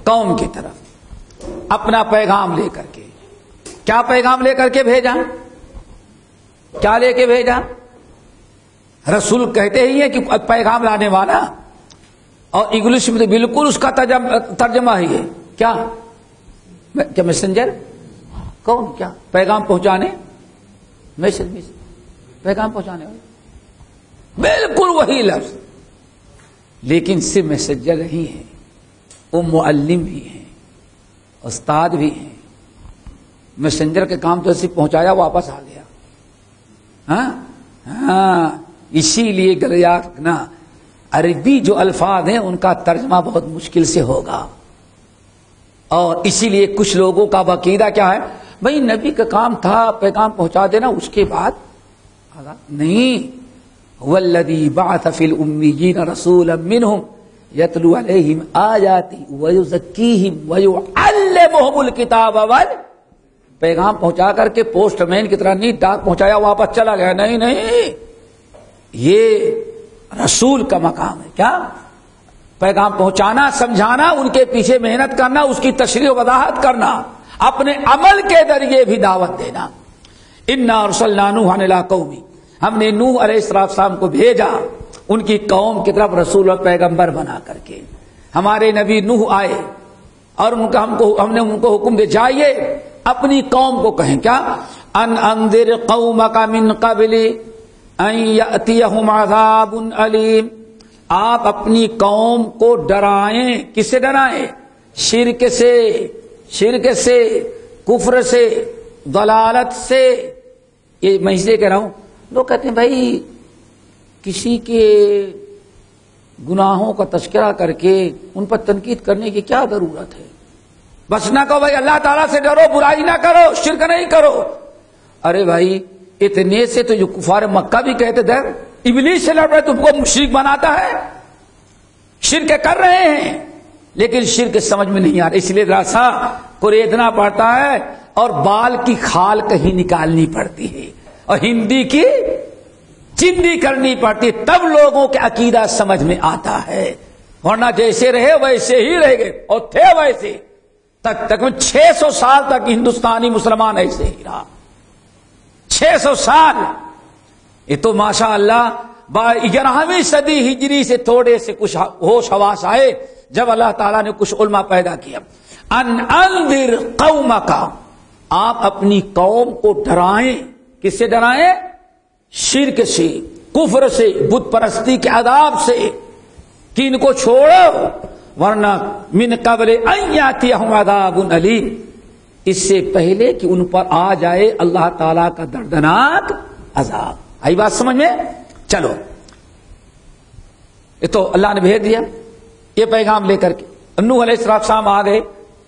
قوم کی طرف اپنا پیغام لے کر کے. کیا پیغام لے کر کے بھیجا؟ کیا لے کے بھیجا؟ رسول کہتے ہی ہیں کہ پیغام لانے والا، اور انگلش میں تو بالکل اس کا ترجمہ ہی ہے. کیا میسنجر؟ کون؟ کیا پیغام پہنچانے؟ میسج پیغام پہنچانے والے، بالکل وہی لفظ. لیکن صرف میسنجر نہیں ہے، وہ معلم بھی ہیں، استاد بھی ہیں. میسنجر کے کام تو صرف پہنچایا واپس آ گیا. ہاں اسی لیے گلیا نا عربی جو الفاظ ہیں ان کا ترجمہ بہت مشکل سے ہوگا. اور اسی لیے کچھ لوگوں کا عقیدہ کیا ہے، بھئی نبی کا کام تھا پیغام پہنچا دینا، اس کے بعد نہیں، والذی بعث فی الامیین رسولا منہم یتلو علیہم آیاتی ویزکیہم ویعلمہم الکتاب پیغام پہنچا کر کے پوسٹ مین کی طرح نہیں ڈاک پہنچایا واپس چلا گیا، نہیں نہیں، یہ رسول کا مقام ہے. کیا؟ پیغام پہنچانا، سمجھانا، ان کے پیچھے محنت کرنا، اس کی تشریح و وضاحت کرنا، اپنے عمل کے ذریعے بھی دعوت دینا. انا ارسلنا نوحا الی قومہ، ہم نے نوح علیہ السلام کو بھیجا ان کی قوم کی طرف رسول اور پیغمبر بنا کر کے. ہمارے نبی نوح آئے اور ہم نے ان کو حکم دے جائیے اپنی قوم کو کہیں کیا، ان انذر قومک من قبل ان یأتیہم عذاب علیم، آپ اپنی قوم کو ڈرائیں. کس سے ڈرائیں؟ شرک سے، کفر سے، ضلالت سے. یہ میں اس لیے کہہ رہا ہوں، لوگ کہتے ہیں بھائی کسی کے گناہوں کا تذکرہ کر کے ان پر تنقید کرنے کی کیا ضرورت ہے؟ بس نہ کہو بھائی اللہ تعالیٰ سے ڈرو، برائی نہ کرو، شرک نہیں کرو. ارے بھائی اتنے سے تو جو کفار مکہ بھی کہتے تھے ابلیس سے لڑ رہے تم کو مشرک بناتا ہے، شرک کر رہے ہیں، لیکن شرک سمجھ میں نہیں آ رہا، اس لیے راسا کوریدنا پڑتا ہے اور بال کی کھال کہیں نکالنی پڑتی ہے اور ہندی کی چندی کرنی پڑتی، تب لوگوں کے عقیدہ سمجھ میں آتا ہے. ورنہ جیسے رہے ویسے ہی رہ گئے اور تھے ویسے تقریباً 600 سال تک ہندوستانی مسلمان ایسے ہی رہا. 600 سال. یہ تو ماشاء اللہ 11ویں صدی ہجری سے تھوڑے سے کچھ ہوش حواس آئے جب اللہ تعالیٰ نے کچھ علماء پیدا کیا. ان انذر قومک، آپ اپنی قوم کو ڈرائیں. کس سے ڈرائیں؟ شرک سے، کفر سے، بت پرستی کے عذاب سے کہ ان کو چھوڑو ورنہ من قبل ان یاتیہم عذاب علیم، اس سے پہلے کہ ان پر آ جائے اللہ تعالی کا دردناک عذاب. آئی بات سمجھ میں؟ چلو یہ تو اللہ نے بھیج دیا یہ پیغام لے کر کے. نوح علیہ السلام آ گئے،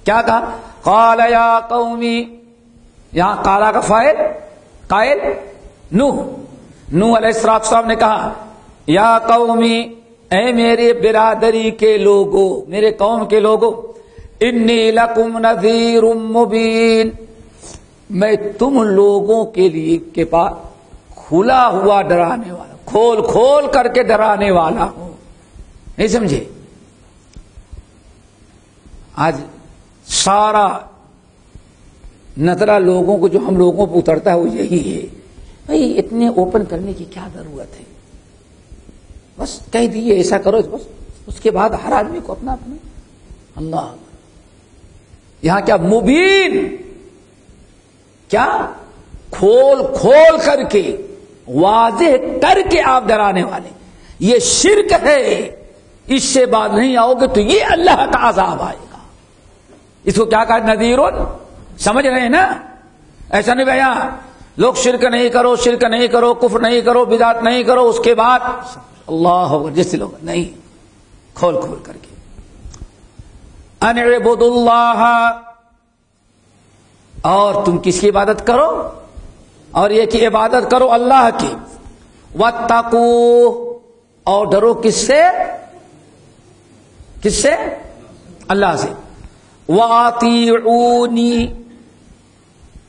کیا کہا؟ قال یا قومی، یہاں قالا کا فاعل قائل نوح علیہ السلام نے کہا یا قومی، اے میرے برادری کے لوگوں، میرے قوم کے لوگوں، انی لکم نذیر مبین، میں تم لوگوں کے لیے کے پاس کھلا ہوا ڈرانے والا، کھول کھول کر کے ڈرانے والا ہوں. نہیں سمجھے؟ آج سارا نظرہ لوگوں کو جو ہم لوگوں پہ اترتا ہے وہ یہی ہے، بھائی اتنے اوپن کرنے کی کیا ضرورت ہے؟ بس کہہ دیے ایسا کرو، بس اس کے بعد ہر آدمی کو اپنا اپنا. اللہ یہاں کیا مبین، کیا کھول کھول کر کے واضح کر کے آپ ڈرانے والے. یہ شرک ہے، اس سے بعد نہیں آؤ گے تو یہ اللہ کا عذاب آئے گا. اس کو کیا کہا؟ نذیر. سمجھ رہے ہیں نا؟ ایسا نہیں بھیا لوگ شرک نہیں کرو، شرک نہیں کرو، کفر نہیں کرو، بدعت نہیں کرو، اس کے بعد اللہ اکبر جیسے لوگ نہیں، کھول کھول کر کے ان اعبدوا اللہ، اور تم کس کی عبادت کرو؟ اور یہ کہ عبادت کرو اللہ کی. واتقوہ، اور ڈرو کس سے؟ کس سے؟ اللہ سے. واطیعونی،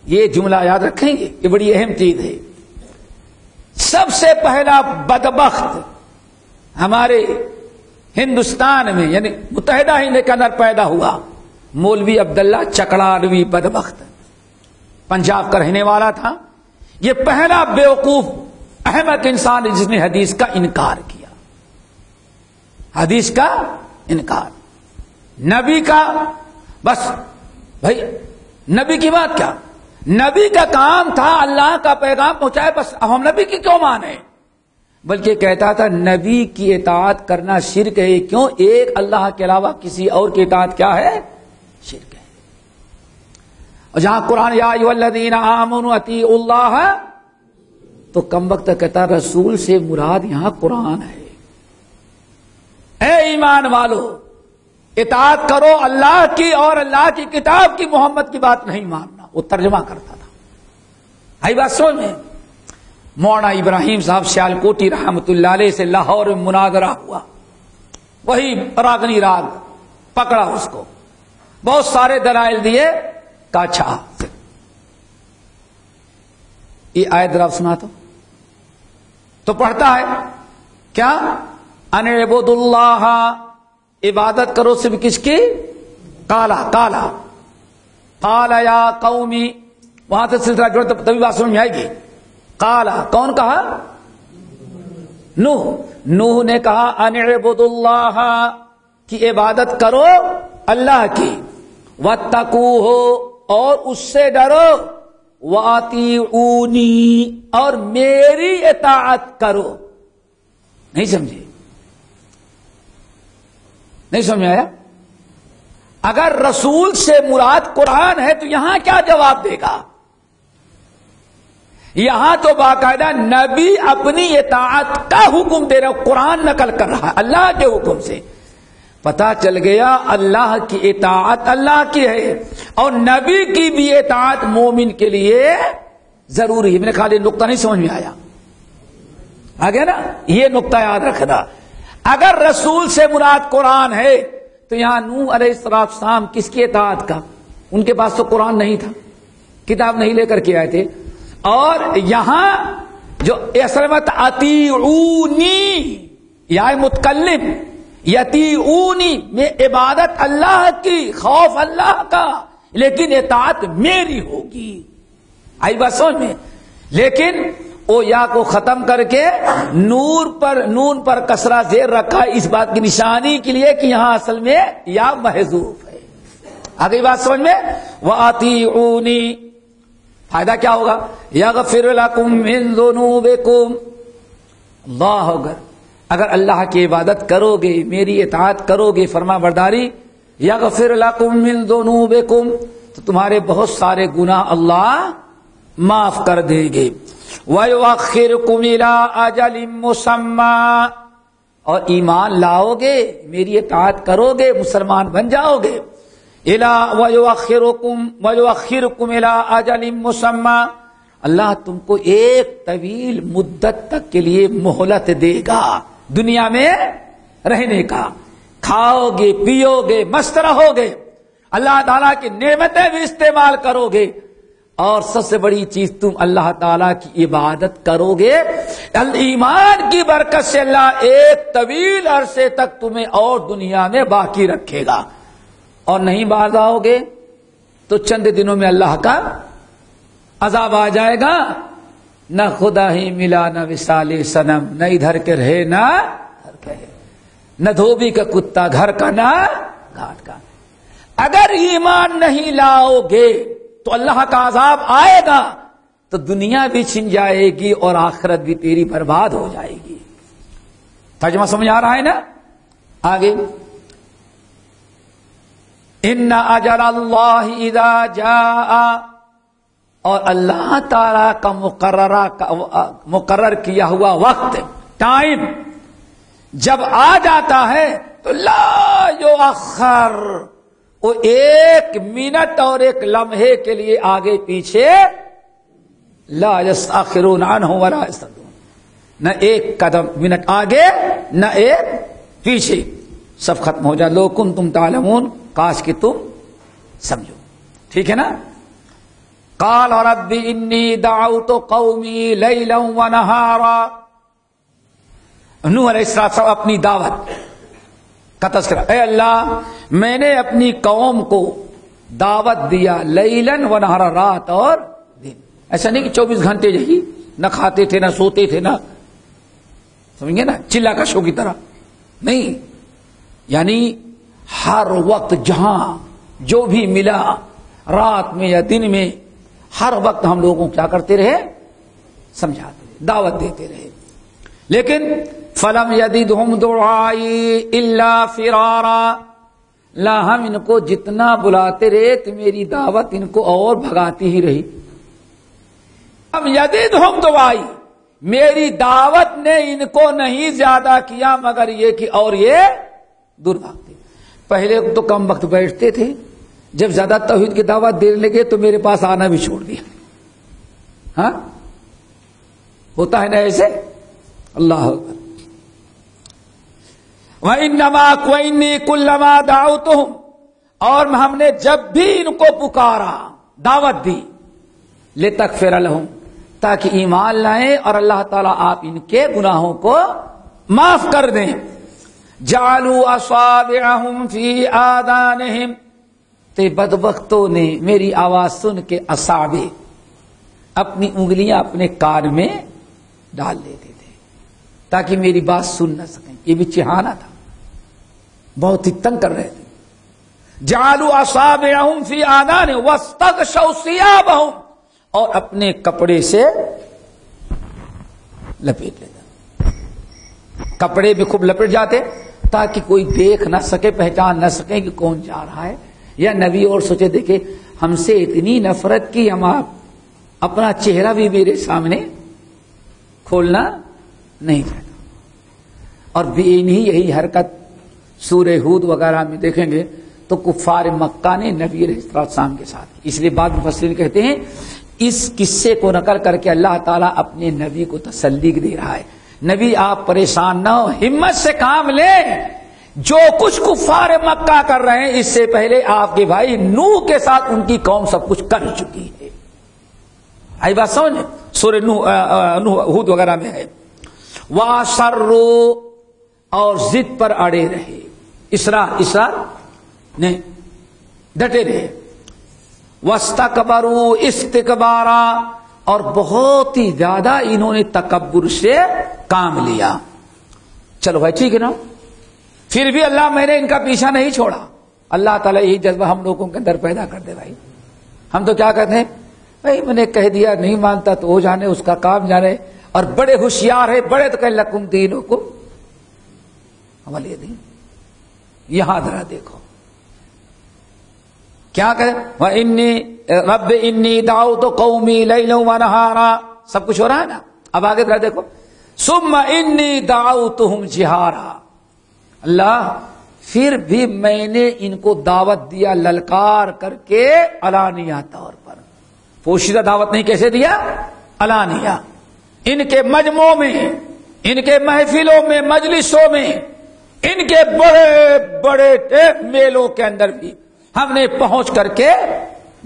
یہ جملہ یاد رکھیں گے، یہ بڑی اہم چیز ہے. سب سے پہلا بدبخت ہمارے ہندوستان میں یعنی متحدہ ہند کے اندر پیدا ہوا مولوی عبداللہ چکڑالوی بدبخت، پنجاب کا رہنے والا تھا. یہ پہلا بیوقوف احمق انسان ہے جس نے حدیث کا انکار کیا. حدیث کا انکار، نبی کا، بس بھائی نبی کی بات کیا، نبی کا کام تھا اللہ کا پیغام پہنچائے، بس ہم نبی کی کیوں مانے؟ بلکہ کہتا تھا نبی کی اطاعت کرنا شرک ہے. کیوں؟ ایک اللہ کے علاوہ کسی اور کی اطاعت کیا ہے؟ شرک ہے. اور جہاں قرآن یا ایھا الذین آمنوا اطیعوا اللہ، تو کم وقت کہتا رسول سے مراد یہاں قرآن ہے. اے ایمان والو اطاعت کرو اللہ کی اور اللہ کی کتاب کی، محمد کی بات نہیں ماننا. وہ ترجمہ کرتا تھا. آئی بات سمجھ میں؟ مولانا ابراہیم صاحب سیالکوٹی رحمت اللہ علیہ سے لاہور میں مناظرہ ہوا، وہی راگنی راگ پکڑا اس کو، بہت سارے دلائل دیے، کہا اچھا یہ آیت ذرا سنا تو پڑھتا ہے کیا؟ ان اعبدوا اللہ، عبادت کرو صرف کس کی؟ کالا یا قومی، وہاں سے سلسلہ جوڑ تبھی بات سمجھ میں آئے گی۔ کالا کون کہا؟ نوح نے کہا ان اعبدوا اللہ، کی عبادت کرو اللہ کی، واتقوہ، اور اس سے ڈرو، واطیعونی، اور میری اطاعت کرو۔ نہیں سمجھے؟ نہیں سمجھ آیا؟ اگر رسول سے مراد قرآن ہے تو یہاں کیا جواب دے گا؟ یہاں تو باقاعدہ نبی اپنی اطاعت کا حکم دے رہا، قرآن نقل کر رہا ہے اللہ کے حکم سے۔ پتا چل گیا اللہ کی اطاعت اللہ کی ہے، اور نبی کی بھی اطاعت مومن کے لیے ضروری ہے۔ میں نے کہا یہ نقطہ نہیں سمجھ میں آیا، آگے نا، یہ نقطہ یاد رکھنا۔ اگر رسول سے مراد قرآن ہے تو یہاں نوح علیہ السلام کس کی اطاعت کا؟ ان کے پاس تو قرآن نہیں تھا، کتاب نہیں لے کر کے آئے تھے، اور یہاں جو اصلمت اطیعونی، یا متکلم یطیعونی، میں عبادت اللہ کی، خوف اللہ کا، لیکن اطاعت میری ہوگی۔ آئی بات سمجھ میں؟ لیکن او یا کو ختم کر کے نون پر کسرہ زیر رکھا، اس بات کی نشانی کے لیے کہ یہاں اصل میں یا محذوف ہے۔ آگے بات سمجھ میں؟ وَأَطِيعُونِي، فائدہ کیا ہوگا؟ یغفر لکم من ذنوبکم، اللہ اگر اللہ کی عبادت کرو گے، میری اطاعت کرو گے، فرما برداری، یغفر لکم من ذنوبکم، تو تمہارے بہت سارے گناہ اللہ معاف کر دیں گے۔ وَيُؤَخِّرُكُمْ إِلَىٰ أَجَلٍ مُّسَمًّى، اور ایمان لاؤ گے، میری اطاعت کرو گے، مسلمان بن جاؤ گے۔ وَيُؤَخِّرُكُمْ إِلَىٰ أَجَلٍ مُّسَمًّى، اللہ تم کو ایک طویل مدت تک کے لیے مہلت دے گا دنیا میں رہنے کا، کھاؤ گے، پیو گے، مست رہو گے، اللہ تعالیٰ کی نعمتیں بھی استعمال کرو گے، اور سب سے بڑی چیز تم اللہ تعالیٰ کی عبادت کرو گے۔ ایمان کی برکت سے اللہ ایک طویل عرصے تک تمہیں اور دنیا میں باقی رکھے گا، اور نہیں باز آؤ گے تو چند دنوں میں اللہ کا عذاب آ جائے گا۔ نہ خدا ہی ملا نہ وصال صنم، نہ ادھر کے رہے نہ ادھر کے، نہ دھوبی کا کتا گھر کا نہ گھاٹ کا۔ اگر ایمان نہیں لاؤ گے تو اللہ کا عذاب آئے گا تو دنیا بھی چھن جائے گی اور آخرت بھی تیری برباد ہو جائے گی۔ ترجمہ سمجھ آ رہا ہے نا؟ آگے، ان اجل اللہ اذا جاء، اور اللہ تعالی کا مقرر کیا ہوا وقت، ٹائم جب آ جاتا ہے تو لا یؤخر، وہ ایک منٹ اور ایک لمحے کے لیے آگے پیچھے، لا یستأخرون عنہ ولا یستقدمون، نہ ایک قدم منٹ آگے نہ ایک پیچھے، سب ختم ہو جائے۔ لو کنتم تعلمون، کاش کہ تم سمجھو، ٹھیک ہے نا؟ قال رب انی دعوت قومی لیلا ونہارا، نوح علیہ السلام اپنی دعوت کا تذکرہ، اے اللہ میں نے اپنی قوم کو دعوت دیا، لیلن ونہارا، رات اور دن، ایسا نہیں کہ 24 گھنٹے یہی نہ کھاتے تھے نہ سوتے تھے، نہ سمجھیں نا چلا کا شو کی طرح، نہیں، یعنی ہر وقت جہاں جو بھی ملا، رات میں یا دن میں، ہر وقت ہم لوگوں کو کیا کرتے رہے؟ سمجھاتے رہے، دعوت دیتے رہے۔ لیکن فلم یزدہم دعائی الا فرارا، لا ہم ان کو جتنا بلاتے رہے تو میری دعوت ان کو اور بھگاتی ہی رہی۔ اب یزدہم دعائی، میری دعوت نے ان کو نہیں زیادہ کیا مگر یہ کہ اور یہ دور بھاگتے۔ پہلے تو کم وقت بیٹھتے تھے، جب زیادہ توحید کی دعوت دینے لگے تو میرے پاس آنا بھی چھوڑ دیا۔ ہاں ہوتا ہے نا ایسے. اللہ اکبر. وَإِنَّمَا وَإِنِّي كُلَّمَا دَعَوْتُهُمْ, اور ہم نے جب بھی ان کو پکارا, دعوت دی, لِتَغْفِرَ لَهُمْ, تاکہ ایمان لائیں اور اللہ تعالیٰ آپ ان کے گناہوں کو معاف کر دیں. جَعَلُوا أَصَابِعَهُمْ فِي آذَانِهِمْ, تے بدبختوں نے میری آواز سن کے اصابع, اپنی انگلیاں اپنے کان میں ڈال لیتے تھے تاکہ میری بات سن نہ سکیں. یہ بھی چہانا تھا, بہت ہی تنگ کر رہے تھے. جعلوا اصابعهم فی آذانہم واستغشوا ثیابہم, اور اپنے کپڑے سے لپیٹ لیتے, کپڑے بھی خوب لپٹ جاتے تاکہ کوئی دیکھ نہ سکے, پہچان نہ سکے کہ کون جا رہا ہے. یا نبی اور سوچے دیکھے ہم سے اتنی نفرت کی, ہم اپنا چہرہ بھی میرے سامنے کھولنا نہیں چاہتا. اور یہی حرکت سورہ ہود وغیرہ میں دیکھیں گے تو کفار مکہ نے نبی علیہ السلام کے ساتھ, اس لیے بعض مفسرین کہتے ہیں اس قصے کو نقل کر کے اللہ تعالیٰ اپنے نبی کو تسلی دے رہا ہے. نبی آپ پریشان نہ ہو, ہمت سے کام لیں. جو کچھ کفار مکہ کر رہے ہیں اس سے پہلے آپ کے بھائی نوح کے ساتھ ان کی قوم سب کچھ کر چکی ہے. آئی بات سمجھ, سورہ نوح ہود وغیرہ میں ہے. وَأَصَرُّوا, اور ضد پر اڑے رہے, اصرار نہیں, ڈٹے رہے. وَاسْتَكْبَرُوا اسْتِكْبَارًا, اور بہت ہی زیادہ انہوں نے تکبر سے کام لیا. چلو بھائی ٹھیک ہے نا, پھر بھی اللہ میں نے ان کا پیچھا نہیں چھوڑا. اللہ تعالیٰ یہی جذبہ ہم لوگوں کے اندر پیدا کر دے. بھائی ہم تو کیا کہتے ہیں, بھائی میں نے کہہ دیا, نہیں مانتا تو وہ جانے, اس کا کام جانے. اور بڑے ہوشیار ہے, بڑے تو کہ لکم دینکم ولی دین. یہاں ذرا دیکھو کیا کہ رب انی دعوت قومی لیلا ونہارا, سب کچھ ہو رہا ہے نا. اب آگے ذرا دیکھو, ثم انی دعوتہم جہارا, اللہ پھر بھی میں نے ان کو دعوت دیا للکار کر کے علانیہ طور پر. پوشیدہ دعوت نہیں, کیسے دیا؟ علانیہ. ان کے مجمعوں میں, ان کے محفلوں میں, مجلسوں میں, ان کے بڑے بڑے میلوں کے اندر بھی ہم نے پہنچ کر کے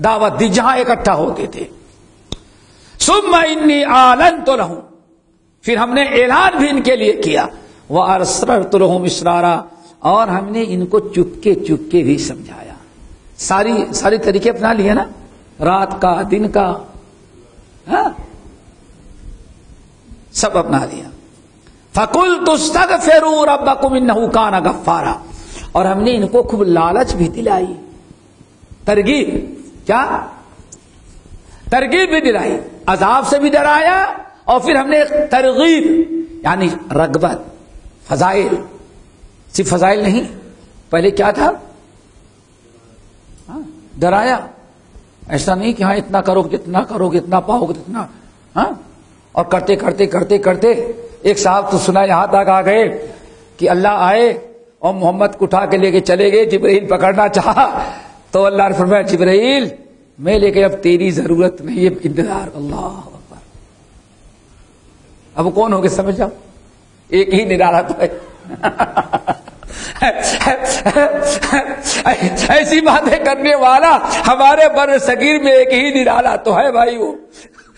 دعوت دی جہاں اکٹھا ہوتے تھے. ثم انی اعلنت لهم, پھر ہم نے اعلان بھی ان کے لیے کیا. وَأَسْرَرْتُ لَهُمْ إِسْرَارًا, اور ہم نے ان کو چپکے چپکے بھی سمجھایا. ساری طریقے اپنا لیے نا, رات کا, دن کا, سب اپنا لیا. فَقُلْتُ اسْتَغْفِرُوا رَبَّكُمْ إِنَّهُ كَانَ غَفَّارًا, اور ہم نے ان کو خوب لالچ بھی دلائی, ترغیب. کیا ترغیب بھی دلائی, عذاب سے بھی ڈرایا, اور پھر ہم نے ترغیب یعنی رغبت, فضائل. صرف فضائل نہیں, پہلے کیا تھا, ڈرایا. ایسا نہیں کہ ہاں اتنا کرو جتنا کرو گے اتنا پاؤ گے اتنا, اور کرتے کرتے کرتے کرتے ایک صاحب تو سنا یہاں تک آ گئے کہ اللہ آئے اور محمد کو اٹھا کے لے کے چلے گئے. جبرائیل پکڑنا چاہا تو اللہ نے فرمایا جبرائیل میں لے کے اب تیری ضرورت نہیں ہے, انتظار. اللہ اکبر. اب کون ہوگے سمجھ جاؤ, ایک ہی نرالا تو ہے. ایسی باتیں کرنے والا ہمارے بر صغیر میں ایک ہی نرالا تو ہے بھائی وہ,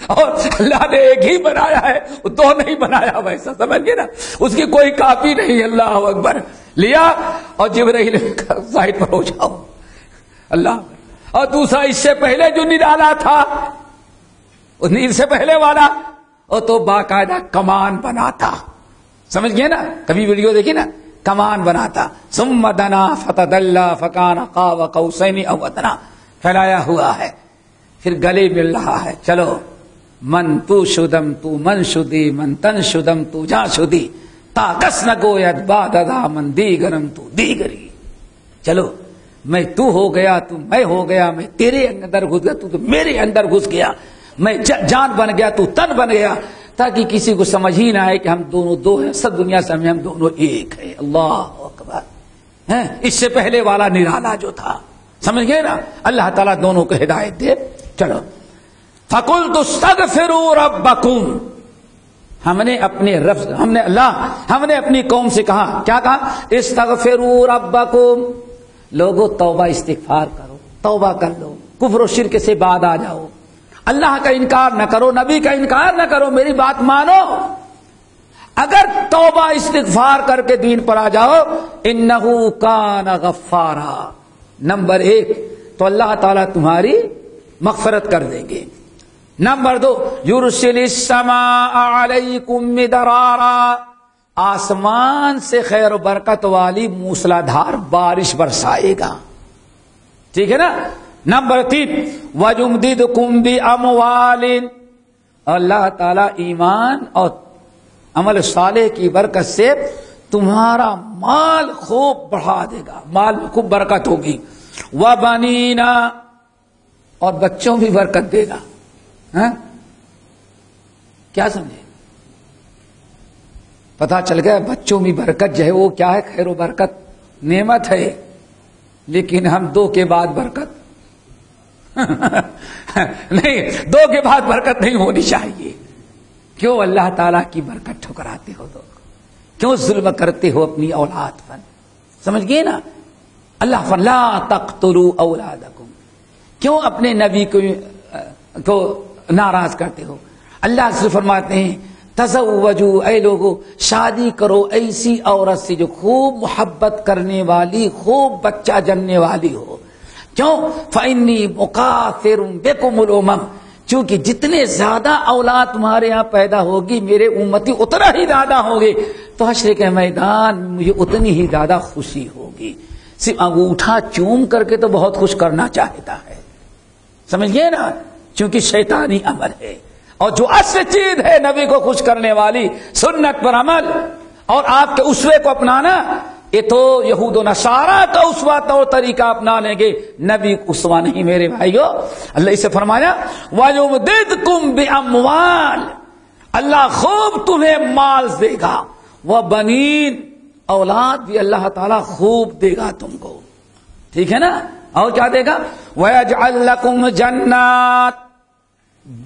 اور اللہ نے ایک ہی بنایا ہے, دو نہیں بنایا. ویسا سمجھ گئے نا, اس کی کوئی کاپی نہیں. اللہ اکبر. لیا اور جبرائیل سائڈ پر ہو جاؤ. اللہ. اور دوسرا اس سے پہلے جو نرالا تھا, اس نیل سے پہلے والا, وہ تو باقاعدہ کمان بناتا. سمجھ گئے نا, کبھی ویڈیو دیکھی نا, کمان بناتا. ثم دنا فتدلى فكان قاب قوسين او ادنى, پھیلایا ہوا ہے, پھر گلے مل رہا ہے. چلو من تو شدم تو من شدی من تن شدم تو جا شدی تا کس نہ گوید باددا من دیگرم تو دیگری. چلو میں تو ہو گیا, تو میں ہو گیا, میں تیرے اندر گھس گیا, تو میرے اندر گھس گیا, میں جان بن گیا, تو تن بن گیا, تاکہ کسی کو سمجھ ہی نہ آئے کہ ہم دونوں دو ہیں, سب دنیا سے ہم دونوں ایک ہیں. اللہ اکبر. اس سے پہلے والا نرالا جو تھا, سمجھ گئے نا. اللہ تعالیٰ دونوں کو ہدایت دے. چلو فَقُلْتُ اسْتَغْفِرُوا رَبَّكُمْ, ہم نے اپنی قوم سے کہا، کیا کہا؟ استغفروا ربکم، لوگوں توبہ استغفار کرو، توبہ کر لو، کفر و شرک سے بعد آ جاؤ، اللہ کا انکار نہ کرو، نبی کا انکار نہ کرو، میری بات مانو۔ اگر توبہ استغفار کر کے دین پر آ جاؤ، انہ کان غفارا، نمبر 1 تو اللہ تعالیٰ تمہاری مغفرت کر دیں گے۔ نمبر 2 یرسل السماء علیکم مدرارا، آسمان سے خیر و برکت والی موسلادھار بارش برسائے گا، ٹھیک ہے نا۔ نمبر 3 وَيُمْدِدْكُمْ بِأَمْوَالٍ، اللہ تعالیٰ ایمان اور عمل صالح کی برکت سے تمہارا مال خوب بڑھا دے گا، مال میں خوب برکت ہوگی۔ وَبَنِينَ، اور بچوں بھی برکت دے گا۔ ہاں کیا سمجھے؟ پتا چل گیا بچوں میں برکت جو ہے وہ کیا ہے؟ خیر و برکت، نعمت ہے، لیکن ہم 2 کے بعد برکت نہیں، 2 کے بعد برکت نہیں ہونی چاہیے۔ کیوں اللہ تعالیٰ کی برکت ٹھکراتے ہو لوگ؟ کیوں ظلم کرتے ہو اپنی اولاد پر؟ سمجھ گئے نا؟ اللہ فلا تقتلوا اولادکم، کیوں اپنے نبی کو ناراض کرتے ہو؟ اللہ سے فرماتے ہیں تزوجوا، اے لوگو شادی کرو ایسی عورت سے جو خوب محبت کرنے والی، خوب بچہ جننے والی ہو۔ کیوں؟ فإنی مکاثر بکم الامم، چونکہ جتنے زیادہ اولاد تمہارے ہاں پیدا ہوگی میرے امتی اتنا ہی زیادہ ہوں گے، تو حشر کے میدان مجھے اتنی ہی زیادہ خوشی ہوگی۔ صرف انگوٹھا چوم کر کے تو بہت خوش کرنا چاہتا ہے، سمجھ گئے نا؟ چونکہ شیطانی عمل ہے، اور جو اصل چیز ہے نبی کو خوش کرنے والی، سنت پر عمل اور آپ کے اسوے کو اپنانا، یہ تو یہود و نصارہ کا اسوہ طور طریقہ اپنا لیں گے، نبی اسوہ نہیں میرے بھائیو۔ اللہ اسے فرمایا وَيُمْدِدْكُمْ بِأَمْوَالٍ، اللہ خوب تمہیں مال دے گا، وَبَنِينَ، اولاد بھی اللہ تعالیٰ خوب دے گا تم کو، ٹھیک ہے نا؟ اور کیا دے گا؟ وَيَجْعَلْ لَكُمْ جَنَّاتٍ،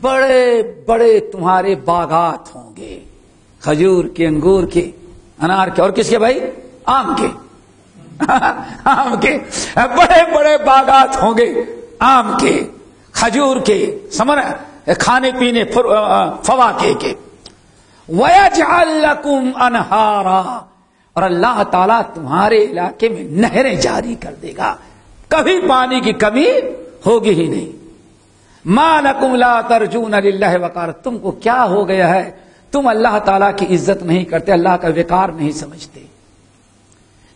بڑے بڑے تمہارے باغات ہوں گے، کھجور کے، انگور کے، انار کے، اور کس کے بھائی؟ آم کے آم کے بڑے بڑے باغات ہوں گے، آم کے، کھجور کے، سمجھ کھانے پینے فواکہ کے۔ وَيَجْعَلْ لَكُمْ أَنْهَارًا، اور اللہ تعالیٰ تمہارے علاقے میں نہریں جاری کر دے گا، کبھی پانی کی کمی ہوگی ہی نہیں۔ مَا لَكُمْ لَا تَرْجُونَ لِلَّهِ وَقَارًا، تم کو کیا ہو گیا ہے؟ تم اللہ تعالیٰ کی عزت نہیں کرتے، اللہ کا وقار نہیں سمجھتے،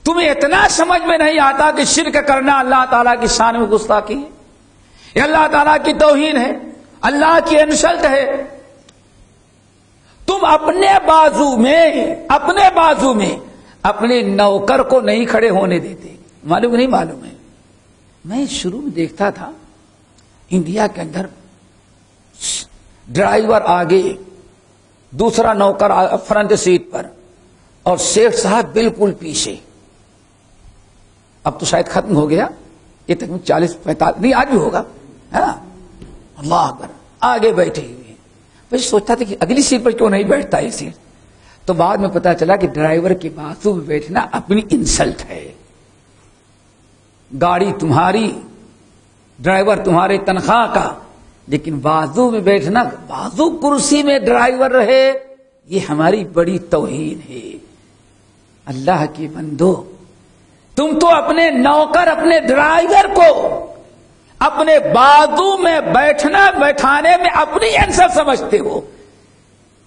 تمہیں اتنا سمجھ میں نہیں آتا کہ شرک کرنا اللہ تعالیٰ کی شان میں گستاخی ہے، یہ اللہ تعالیٰ کی توہین ہے، اللہ کی انسلٹ ہے۔ تم اپنے بازو میں اپنے نوکر کو نہیں کھڑے ہونے دیتے، معلوم نہیں معلوم ہے؟ میں شروع میں دیکھتا تھا انڈیا کے اندر ڈرائیور آگے، دوسرا نوکر فرنٹ سیٹ پر، اور سیٹھ صاحب بالکل پیچھے۔ اب تو شاید ختم ہو گیا، یہ تقریباً 40-45 نہیں آج بھی ہوگا، ہے نا؟ اللہ اکبر، آگے بیٹھے ہوئے ہیں۔ میں سوچتا تھا کہ اگلی سیٹ پر کیوں نہیں بیٹھتا یہ سیٹ، تو بعد میں پتا چلا کہ ڈرائیور کے بازو میں بیٹھنا اپنی انسلٹ ہے۔ گاڑی تمہاری، ڈرائیور تمہارے تنخواہ کا، لیکن بازو میں بیٹھنا، بازو کرسی میں ڈرائیور رہے، یہ ہماری بڑی توہین ہے۔ اللہ کے بندو، تم تو اپنے نوکر، اپنے ڈرائیور کو اپنے بازو میں بیٹھانے میں اپنی انسلٹ سمجھتے ہو۔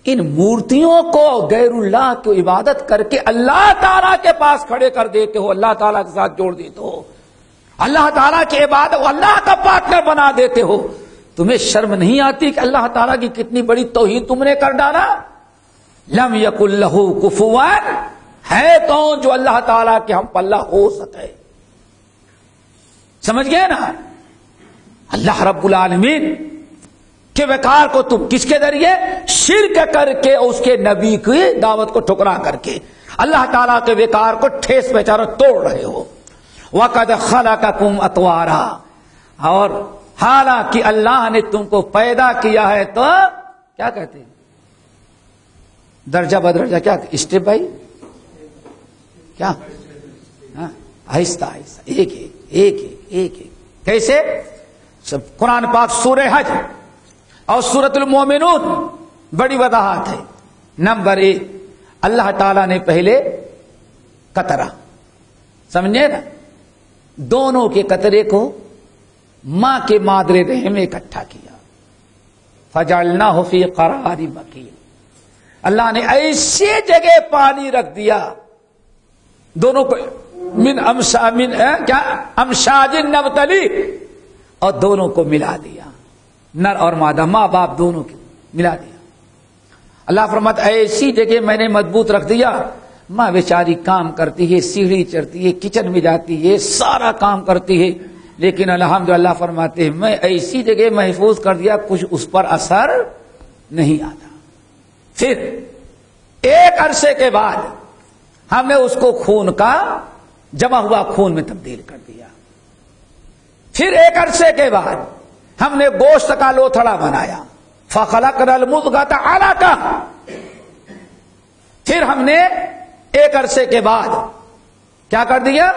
ان مورتیوں کو، غیر اللہ کو عبادت کر کے اللہ تعالیٰ کے پاس کھڑے کر دیتے ہو، اللہ تعالیٰ کے ساتھ جوڑ دیتے ہو، اللہ تعالیٰ کی عبادت کو اللہ کا پارٹنر بنا دیتے ہو۔ تمہیں شرم نہیں آتی کہ اللہ تعالیٰ کی کتنی بڑی توہین تم نے کر ڈالا؟ لم یکن لہ کفوا، ہے کون جو اللہ تعالیٰ کے ہم پلہ ہو سکے؟ سمجھ گئے نا؟ اللہ رب العالمین کے وقار کو تم کس کے ذریعے؟ شرک کر کے، اس کے نبی کی دعوت کو ٹھکرا کر کے اللہ تعالیٰ کے وقار کو ٹھیس بیچارہ توڑ رہے ہو۔ وَقَدْ خَلَقَكُمْ أَطْوَارًا، اور حالانکہ اللہ نے تم کو پیدا کیا ہے تو کیا کہتے ہیں؟ درجہ بدرجہ کیا اسٹیپ بائی کیا آہستہ آہستہ ایک ایک ایک کیسے؟ سب قرآن پاک سورہ حج اور سورۃ المومنون بڑی وضاحت ہے. نمبر 1 اللہ تعالیٰ نے پہلے قطرہ سمجھے نا، دونوں کے قطرے کو ماں کے مادر رحم میں اکٹھا کیا. فجعلناہ فی قرار مکین، اللہ نے ایسے جگہ پانی رکھ دیا دونوں کو من امشاج نبتلی، اور دونوں کو ملا دیا، نر اور مادہ ماں باپ دونوں کو ملا دیا. اللہ فرماتا ایسی جگہ میں نے مضبوط رکھ دیا، ماں بیچاری کام کرتی ہے، سیڑھی چڑھتی ہے، کچن میں جاتی ہے، سارا کام کرتی ہے، لیکن الحمدللہ فرماتے ہیں میں ایسی جگہ محفوظ کر دیا کچھ اس پر اثر نہیں آتا. پھر ایک عرصے کے بعد ہم نے اس کو خون کا جمع ہوا خون میں تبدیل کر دیا. پھر ایک عرصے کے بعد ہم نے گوشت کا لوتھڑا بنایا. فخلقنا المضغۃ علقۃ، پھر ہم نے ایک عرصے کے بعد کیا کر دیا؟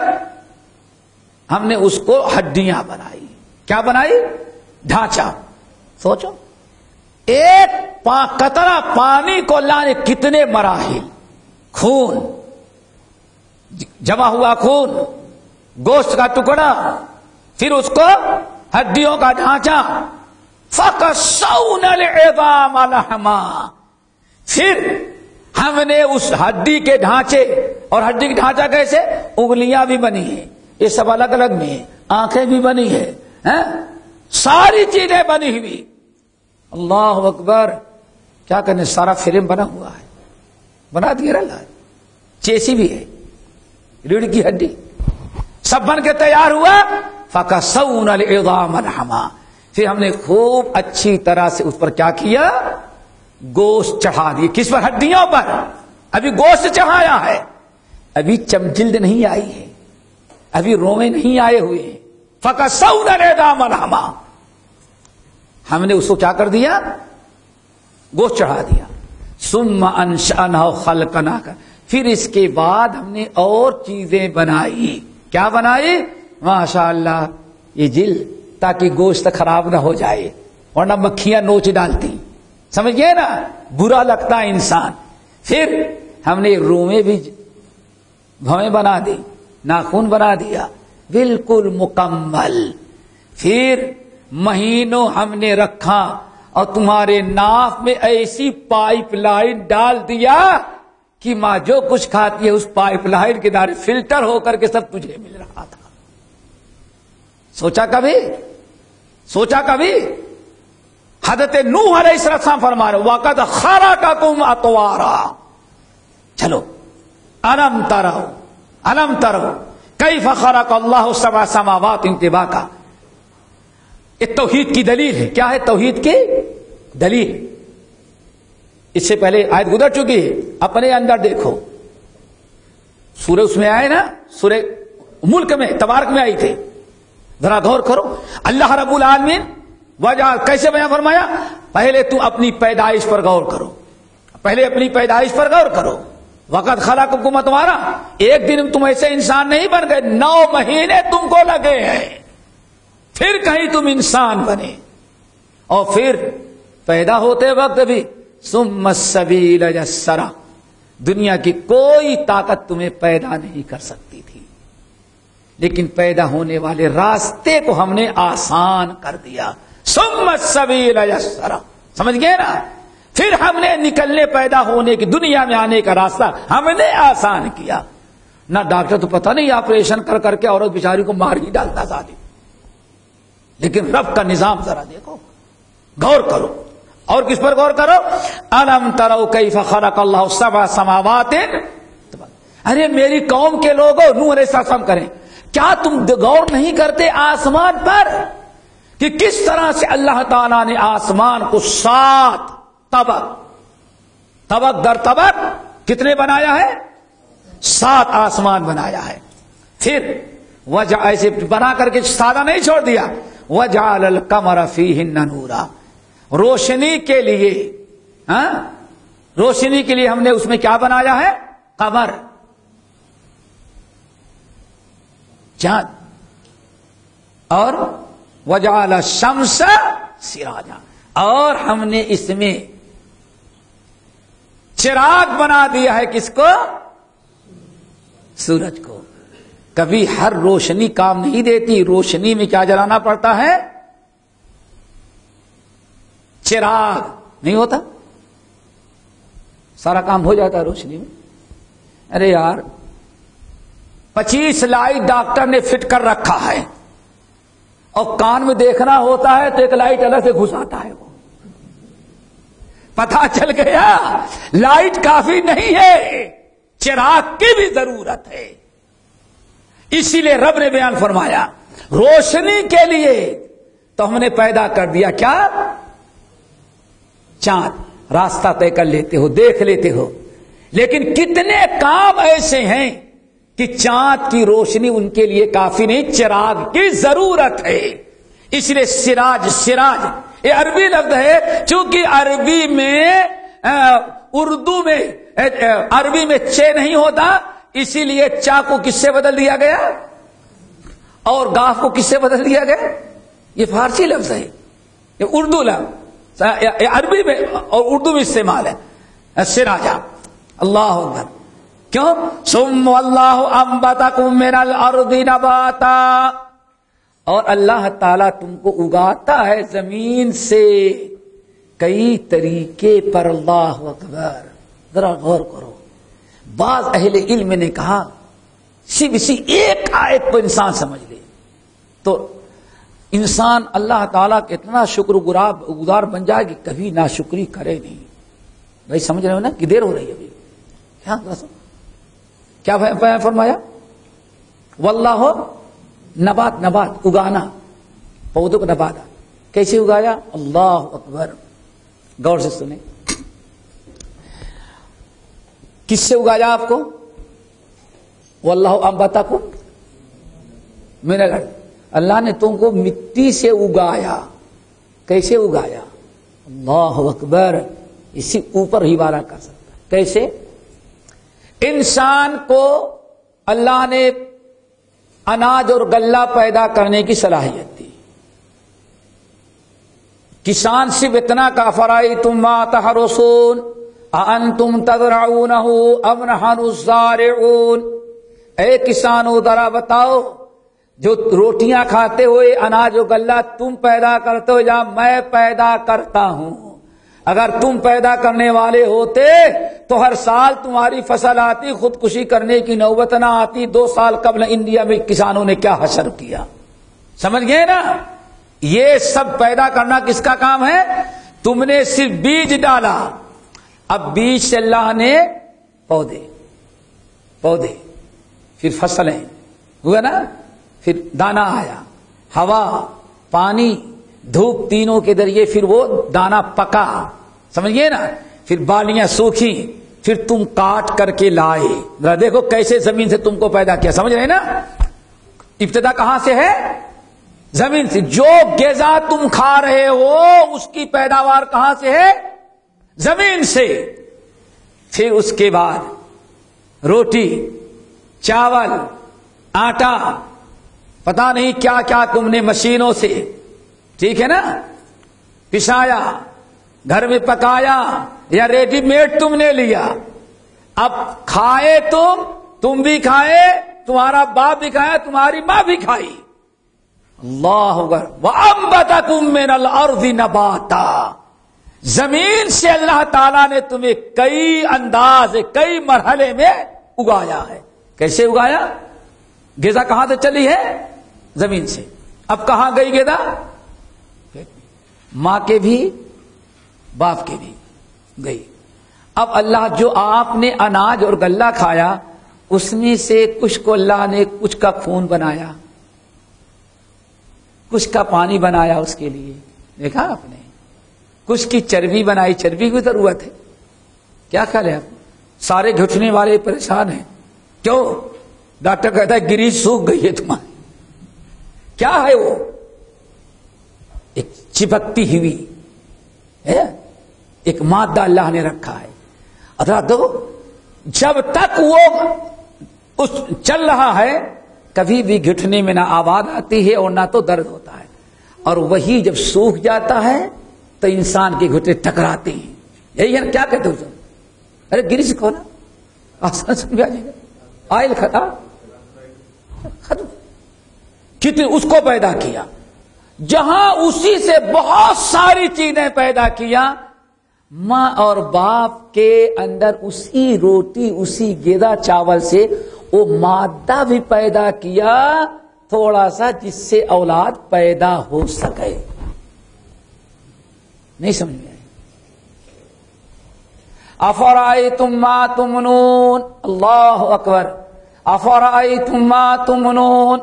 ہم نے اس کو ہڈیاں بنائی. کیا بنائی؟ ڈھانچہ. سوچو ایک قطرہ پانی کو لانے کتنے مراحل، خون، جمع ہوا خون، گوشت کا ٹکڑا، پھر اس کو ہڈیوں کا ڈھانچہ. فَكَسَوْنَا الْعِظَامَ لَحْمًا، پھر ہم نے اس ہڈی کے ڈھانچے، اور ہڈی کا ڈھانچہ کیسے؟ انگلیاں بھی بنی ہیں، یہ سب الگ الگ میں، آنکھیں بھی بنی ہے، ساری چیزیں بنی ہوئی. اللہ اکبر، کیا کرنے، سارا فریم بنا ہوا ہے، بنا دیا اللہ. چیسی بھی ہے، ریڑھ کی ہڈی، سب بن کے تیار ہوا. فَكَسَوْنَا الْعِظَامَ لَحْمًا، پھر ہم نے خوب اچھی طرح سے اس پر کیا کیا؟ گوشت چڑھا دیے. کس پر؟ ہڈیوں پر. ابھی گوشت چڑھایا ہے، ابھی جلد نہیں آئی ہے، ابھی رومے نہیں آئے ہوئے ہیں. فَكَسَوْنَا الْعِظَامَ لَحْمًا، ہم نے اس کو کیا کر دیا؟ گوشت چڑھا دیا. ثُمَّ أَنشَأْنَاهُ خَلْقًا آخَرَ، پھر اس کے بعد ہم نے اور چیزیں بنائی. کیا بنائی؟ ماشاء اللہ یہ جلد، تاکہ گوشت خراب نہ ہو جائے، ورنہ مکھیاں نوچ ڈالتی، سمجھ گئے نا، برا لگتا ہے انسان. پھر ہم نے رومیں بھی بھویں بنا دی، ناخن بنا دیا، بالکل مکمل. پھر مہینوں ہم نے رکھا اور تمہارے ناف میں ایسی پائپ لائن ڈال دیا کہ ماں جو کچھ کھاتی ہے اس پائپ لائن کے دائرے فلٹر ہو کر کے سب تجھے مل رہا تھا. سوچا کبھی؟ سوچا کبھی؟ حضرت نوح علیہ السلام فرما رہے وَقَدْ خَلَقَكُمْ أَطْوَارًا. چلو أَلَمْ تَرَوْا كَيْفَ خَلَقَ اللَّهُ سَبْعَ سَمَاوَاتٍ طِبَاقًا. یہ توحید کی دلیل ہے. کیا ہے توحید کی دلیل؟ اس سے پہلے آیت گزر چکی ہے، اپنے اندر دیکھو. سورہ اس میں آئے نا، سورہ ملک میں تبارک میں آئی تھی، ذرا غور کرو. اللہ رب العالمین وجہ کیسے بیان فرمایا؟ پہلے تم اپنی پیدائش پر غور کرو، پہلے اپنی پیدائش پر غور کرو. وقت خلقکم اطوارا، ایک دن تم ایسے انسان نہیں بن گئے، 9 مہینے تم کو لگے ہیں، پھر کہیں تم انسان بنے. اور پھر پیدا ہوتے وقت بھی ثم السبیل یسرا، دنیا کی کوئی طاقت تمہیں پیدا نہیں کر سکتی تھی، لیکن پیدا ہونے والے راستے کو ہم نے آسان کر دیا. ثم السبیل یسرا، سمجھ گئے نا؟ پھر ہم نے نکلنے پیدا ہونے کی، دنیا میں آنے کا راستہ ہم نے آسان کیا. نہ ڈاکٹر تو پتہ نہیں آپریشن کر کر کے عورت بیچاری کو مار ہی ڈالتا ظالم، لیکن رب کا نظام ذرا دیکھو، غور کرو. اور کس پر غور کرو؟ الم تروا کیف خلق اللہ 7 سماوات. ارے میری قوم کے لوگوں، نوح علیہ السلام کریں، کیا تم غور نہیں کرتے آسمان پر کہ کس طرح سے اللہ تعالیٰ نے آسمان کو 7 طبق در طبق کتنے بنایا ہے؟ 7 آسمان بنایا ہے. پھر وجہ ایسے بنا کر کے سادہ نہیں چھوڑ دیا. وجعل القمر فیہن نورا، روشنی کے لیے، روشنی کے لیے ہم نے اس میں کیا بنایا ہے؟ قمر، چاند، اور وجعل الشمس سراجا، اور ہم نے اس میں چراغ بنا دیا ہے، کس کو؟ سورج کو۔ کبھی ہر روشنی کام نہیں دیتی، روشنی میں کیا جلانا پڑتا ہے؟ چراغ، نہیں ہوتا؟ سارا کام ہو جاتا ہے روشنی میں۔ ارے یار 25 لائٹ ڈاکٹر نے فٹ کر رکھا ہے، اور کان میں دیکھنا ہوتا ہے تو ایک لائٹ الگ سے گھس آتا ہے، وہ پتہ چل گیا لائٹ کافی نہیں ہے، چراغ کی بھی ضرورت ہے۔ اسی لیے رب نے بیان فرمایا روشنی کے لیے تو ہم نے پیدا کر دیا کیا؟ چاند۔ راستہ طے کر لیتے ہو، دیکھ لیتے ہو، لیکن کتنے کام ایسے ہیں کہ چاند کی روشنی ان کے لیے کافی نہیں، چراغ کی ضرورت ہے۔ اس لیے سراج، سراج یہ عربی لفظ ہے، چونکہ عربی میں اردو میں عربی میں چے نہیں ہوتا، اسی لیے چا کو کس سے بدل دیا گیا اور گاف کو کس سے بدل دیا گیا؟ یہ فارسی لفظ ہے، یہ اردو لفظ عربی میں اور اردو میں استعمال ہے، سراجا۔ اللہ اکبر۔ کیوں؟ ثم واللہ انبتکم من الارض نباتا، اور اللہ تعالیٰ تم کو اگاتا ہے زمین سے کئی طریقے پر۔ اللہ اکبر۔ ذرا غور کرو، بعض اہل علم نے کہا صرف اسی ایک آیت کو انسان سمجھ لے تو انسان اللہ تعالیٰ کا اتنا شکر گزار بن جائے کہ کبھی ناشکری کرے نہیں۔ بھائی سمجھ رہے ہو نا کہ دیر ہو رہی ہے ابھی؟ کیا فرمایا؟ واللہ نبات، نبات اگانا، پودوں کو نباتا، کیسے اگایا؟ اللہ اکبر۔ غور سے سنیں، کس سے اگایا آپ کو؟ واللہ انبتکم من الارض، اللہ نے تم کو مٹی سے اگایا۔ کیسے اگایا؟ اللہ اکبر۔ اسی اوپر ہی بارہ کر سکتا ہے۔ کیسے؟ انسان کو اللہ نے اناج اور غلہ پیدا کرنے کی صلاحیت دی۔ کسان صرف اتنا کا فرأیتم ما تحرثون اانتم تزرعونہ ام نحن الزارعون، اے کسانوں ذرا بتاؤ جو روٹیاں کھاتے ہوئے اناج و غلہ تم پیدا کرتے ہو یا میں پیدا کرتا ہوں؟ اگر تم پیدا کرنے والے ہوتے تو ہر سال تمہاری فصل آتی، خودکشی کرنے کی نوبت نہ آتی۔ 2 سال قبل انڈیا میں کسانوں نے کیا حشر کیا، سمجھ گئے نا؟ یہ سب پیدا کرنا کس کا کام ہے؟ تم نے صرف بیج ڈالا، اب بیج سے اللہ نے پودے، پھر فصلیں ہوا نا، پھر دانا آیا، ہوا، پانی، دھوپ، تینوں کے ذریعے پھر وہ دانا پکا، سمجھیے نا؟ پھر بالیاں سوکھی، پھر تم کاٹ کر کے لائے۔ ذرا دیکھو کیسے زمین سے تم کو پیدا کیا، سمجھ رہے نا؟ ابتدا کہاں سے ہے؟ زمین سے۔ جو غذا تم کھا رہے ہو اس کی پیداوار کہاں سے ہے؟ زمین سے۔ پھر اس کے بعد روٹی، چاول، آٹا، پتہ نہیں کیا کیا تم نے مشینوں سے، ٹھیک ہے نا، پسایا، گھر میں پکایا یا ریڈی میڈ تم نے لیا۔ اب کھائے تم بھی کھائے، تمہارا باپ بھی کھایا، تمہاری ماں بھی کھائی۔ اللہ اکبر۔ وَأَنبَتَكُم مِّنَ الْأَرْضِ نَبَاتًا، زمین سے اللہ تعالیٰ نے تمہیں کئی انداز، کئی مرحلے میں اگایا ہے۔ کیسے اگایا؟ غذا کہاں سے چلی ہے؟ زمین سے۔ اب کہاں گئی غذا؟ ماں کے بھی باپ کے بھی گئی۔ اب اللہ جو آپ نے اناج اور غلہ کھایا اس میں سے کچھ کو اللہ نے کچھ کا خون بنایا، کچھ کا پانی بنایا، اس کے لیے دیکھا آپ نے، کچھ کی چربی بنائی، چربی کی ضرورت ہے۔ کیا خیال ہے آپ؟ سارے گھٹنے والے پریشان ہیں، کیوں؟ ڈاکٹر کہتا ہے گریس سوکھ گئی ہے تمہاری۔ کیا ہے وہ؟ ایک چپکتی ہوئی ایک مادہ اللہ نے رکھا ہے، ذرا دو، جب تک وہ اس چل رہا ہے کبھی بھی گھٹنے میں نہ آواز آتی ہے اور نہ تو درد ہوتا ہے، اور وہی جب سوکھ جاتا ہے تو انسان کے گھٹنے ٹکراتے ہیں. یہی ہے نا؟ کیا کہتے ہو سر؟ ارے گریس کھولا، آسان سمجھا جائے گا، آئل ختم. کتنے اس کو پیدا کیا، جہاں اسی سے بہت ساری چیزیں پیدا کیا. ماں اور باپ کے اندر اسی روٹی، اسی غذا چاول سے وہ مادہ بھی پیدا کیا تھوڑا سا، جس سے اولاد پیدا ہو سکے. نہیں سمجھ میں آئی؟ افرأیتم ما تمنون، اللہ اکبر. افرأیتم ما تمنون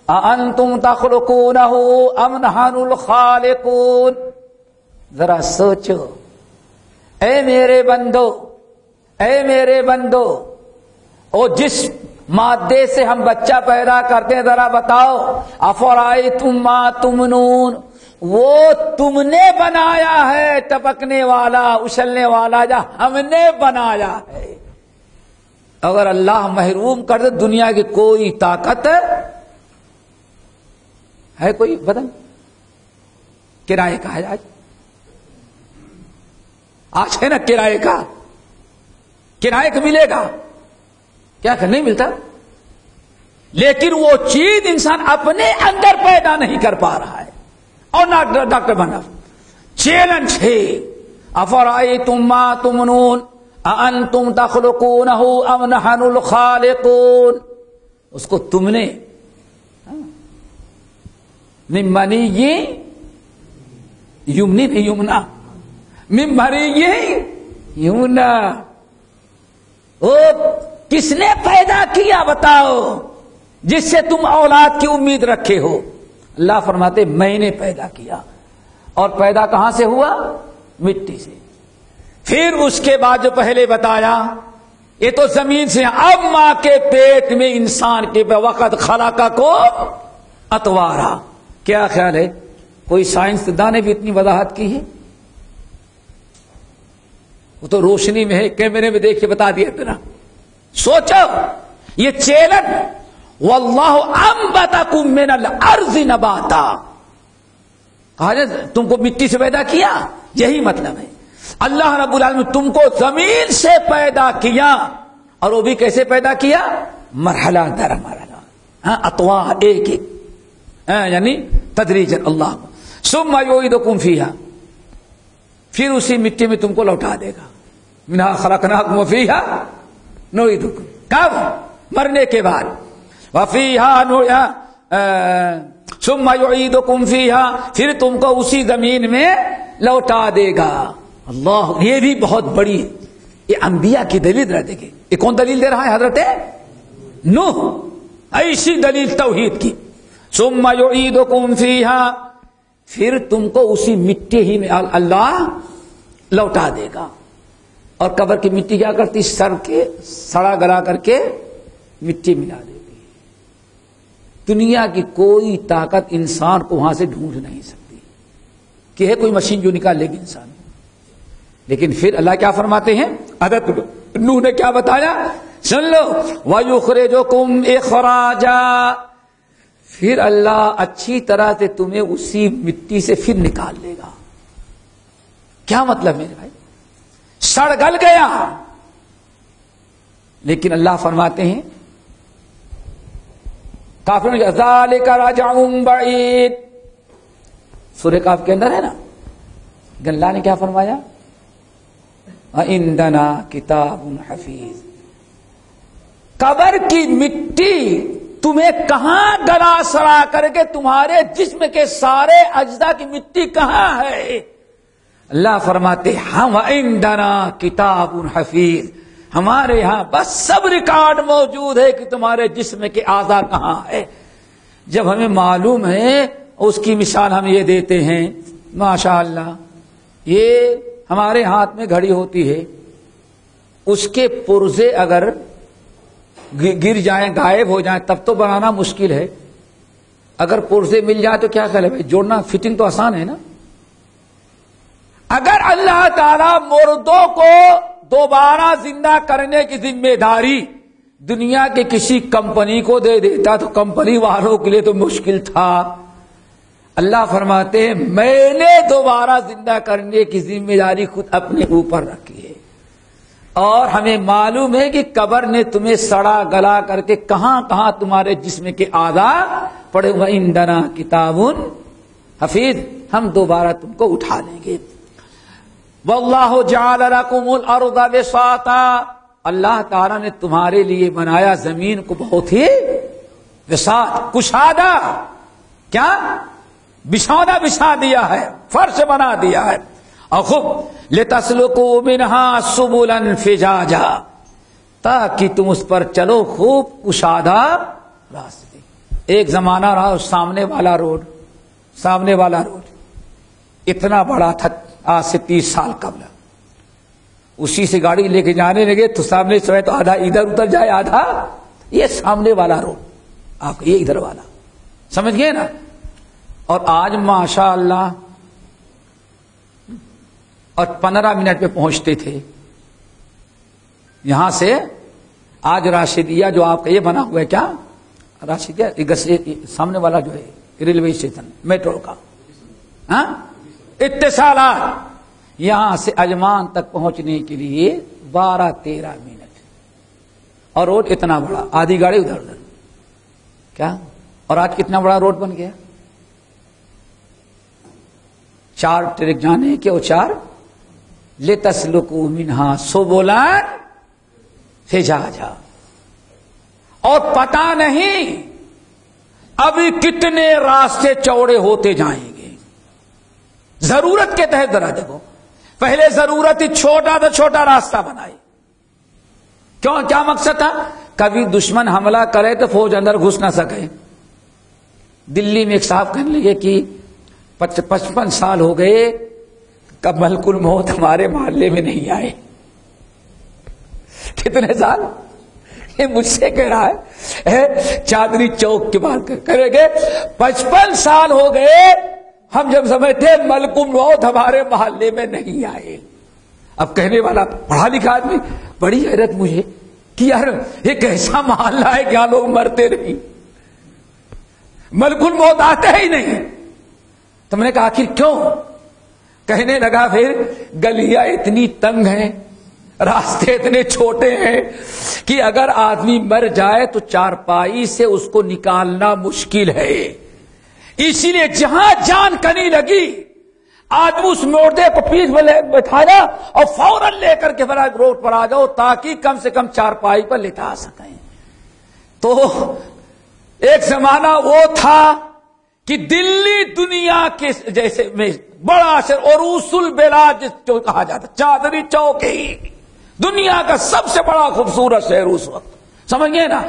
اانتم تخلقونہ ام نحن الخالقون. ذرا سوچو اے میرے بندو، اے میرے بندو، او جس مادے سے ہم بچہ پیدا کرتے ہیں ذرا بتاؤ. افرأیتم ما تمنون، وہ تم نے بنایا ہے ٹپکنے والا، اچھلنے والا، جو ہم نے بنایا ہے. اگر اللہ محروم کر دے دنیا کی کوئی طاقت ہے؟ کوئی بدن کرائے کا ہے؟ آج ہے نا کرائے کا، کرائے کا ملے گا کیا؟ نہیں ملتا. لیکن وہ چیز انسان اپنے اندر پیدا نہیں کر پا رہا ہے، اور نہ ڈاکٹر بنا. چیلنج ہے. افرأیتم ما تمنون اانتم تخلقونہ ام نحن الخالقون. اس کو تم نے من منی یمنی نہیں یمنا، من منی یمنا. وہ کس نے پیدا کیا بتاؤ جس سے تم اولاد کی امید رکھے ہو؟ اللہ فرماتے میں نے پیدا کیا. اور پیدا کہاں سے ہوا؟ مٹی سے. پھر اس کے بعد جو پہلے بتایا یہ تو زمین سے. اب ماں کے پیٹ میں انسان کے وقت خلقہ کو اتوارا. کیا خیال ہے؟ کوئی سائنسداں نے بھی اتنی وضاحت کی ہے؟ وہ تو روشنی میں ہے، کیمرے میں دیکھ کے بتا دیا اتنا. سوچو یہ چیلنج. واللہ انبتکم من الارض نباتا. کہا جائے تم کو مٹی سے پیدا کیا، یہی مطلب ہے. اللہ رب العالمین تم کو زمین سے پیدا کیا، اور وہ بھی کیسے پیدا کیا؟ مرحلہ در مرحلہ، اطوار ایک ایک، یعنی تدریجا. اللہ ثم یعیدکم فیہا، پھر اسی مٹی میں تم کو لوٹا دے گا. منہا خلقناکم وفیہا نعیدکم. کب؟ مرنے کے بعد. وفیہا ثم یعیدکم فیہا، پھر تم کو اسی زمین میں لوٹا دے گا. اللہ، یہ بھی بہت بڑی، یہ انبیاء کی دلیل رہ دے گی. یہ کون دلیل دے رہا ہے؟ حضرت نوح. ایسی دلیل توحید کی. ثم یعیدکم فیہا، پھر تم کو اسی مٹی ہی میں اللہ لوٹا دے گا. اور قبر کی مٹی کیا کرتی؟ سر کے سڑا گلا کر کے مٹی ملا دیتی. دنیا کی کوئی طاقت انسان کو وہاں سے ڈھونڈ نہیں سکتی کہ ہے کوئی مشین جو نکال لے گی انسان. لیکن پھر اللہ کیا فرماتے ہیں؟ حضرت نوح نے کیا بتایا؟ سن لو. وَيُخْرِجُكُمْ إِخْرَاجًا، پھر اللہ اچھی طرح سے تمہیں اسی مٹی سے پھر نکال لے گا. کیا مطلب میرے بھائی؟ سڑ گل گیا. لیکن اللہ فرماتے ہیں کافروں نے ذالک رجع بعید، سورہ کاف کے اندر ہے نا. اللہ نے کیا فرمایا؟ عندنا کتاب حفیظ. قبر کی مٹی تمہیں کہاں گلا سڑا کر کے تمہارے جسم کے سارے اجزاء کی مٹی کہاں ہے؟ اللہ فرماتے ہم عندنا کتاب حفیظ، ہمارے ہاں بس سب ریکارڈ موجود ہے کہ تمہارے جسم کے اعضاء کہاں ہے. جب ہمیں معلوم ہے اس کی مثال ہم یہ دیتے ہیں. ماشاء اللہ، یہ ہمارے ہاتھ میں گھڑی ہوتی ہے، اس کے پرزے اگر گر جائیں، غائب ہو جائیں، تب تو بنانا مشکل ہے. اگر پرزے مل جائے تو کیا خیال ہے بھائی؟ جوڑنا، فٹنگ تو آسان ہے نا. اگر اللہ تعالی مردوں کو دوبارہ زندہ کرنے کی ذمہ داری دنیا کے کسی کمپنی کو دے دیتا تو کمپنی والوں کے لیے تو مشکل تھا. اللہ فرماتے ہیں میں نے دوبارہ زندہ کرنے کی ذمہ داری خود اپنے اوپر رکھی ہے. اور ہمیں معلوم ہے کہ قبر نے تمہیں سڑا گلا کر کے کہاں کہاں تمہارے جسم کے اعضاء پڑے ہوئے. عندنا کتاب حفیظ، ہم دوبارہ تم کو اٹھا لیں گے. واللہ جعل لکم الارض بساطا، اللہ تعالیٰ نے تمہارے لیے بنایا زمین کو بہت ہی وسعت، کشادہ. کیا بچھونا بچھا دیا ہے، فرش بنا دیا ہے. اور خوب لتسلکوا منہا سبلا فجاجا، تاکہ تم اس پر چلو خوب کشادہ راستے. ایک زمانہ رہا سامنے والا روڈ اتنا بڑا تھا آج سے 30 سال قبل. اسی سے گاڑی لے کے جانے لگے تو سامنے سے تو آدھا ادھر اتر جائے، آدھا یہ سامنے والا روڈ، آپ یہ ادھر والا، سمجھ گئے نا. اور آج ماشاء اللہ اور 15 منٹ میں پہنچتے تھے یہاں سے. آج راشدیہ جو آپ کا یہ بنا ہوا ہے، کیا راشدیہ سامنے والا جو ہے ریلوے اسٹیشن میٹرو کا، ہاں اتصالات، یہاں سے اجمان تک پہنچنے کے لیے 12-13 منٹ. اور روڈ اتنا بڑا، آدھی گاڑی ادھر ادھر. کیا اور آج کتنا بڑا روڈ بن گیا، 4 ٹرک جانے کے اور 4 لتسلکوا منہا سبلا فجاجا. اور پتہ نہیں ابھی کتنے راستے چوڑے ہوتے جائیں گے. ضرورت کے تحت ذرا دیکھو، پہلے ضرورت ہی چھوٹا تو چھوٹا راستہ بنائی. کیوں؟ کیا مقصد تھا؟ کبھی دشمن حملہ کرے تو فوج اندر گھس نہ سکے. دلی میں ایک صاحب کہنے لگے کہ 55 سال ہو گئے کب ملک الموت ہمارے محلے میں نہیں آئے. کتنے سال؟ یہ مجھ سے کہہ رہا ہے چادری چوک کے بعد کرے گے 55 سال ہو گئے ہم جب سمجھتے ملک الموت ہمارے محلے میں نہیں آئے. اب کہنے والا پڑھا لکھا آدمی، بڑی حیرت مجھے کہ یار ایک ایسا محلہ ہے کیا لوگ مرتے نہیں، ملک الموت آتے ہی نہیں. تو میں نے کہا آخر کیوں؟ کہنے لگا پھر گلیاں اتنی تنگ ہیں، راستے اتنے چھوٹے ہیں کہ اگر آدمی مر جائے تو چارپائی سے اس کو نکالنا مشکل ہے. اسی لیے جہاں جان کنی لگی آدمی اس مردے کو پیٹھ میں بٹھایا اور فوراً لے کر کے روڈ پر آ جاؤ تاکہ کم سے کم چارپائی پر لٹا سکیں. تو ایک زمانہ وہ تھا کہ دلی دنیا کے جیسے میں بڑا شہر عروس البلاد جو کہا جاتا، چادری چوک ہی دنیا کا سب سے بڑا خوبصورت شہر اس وقت، سمجھ گئے نا.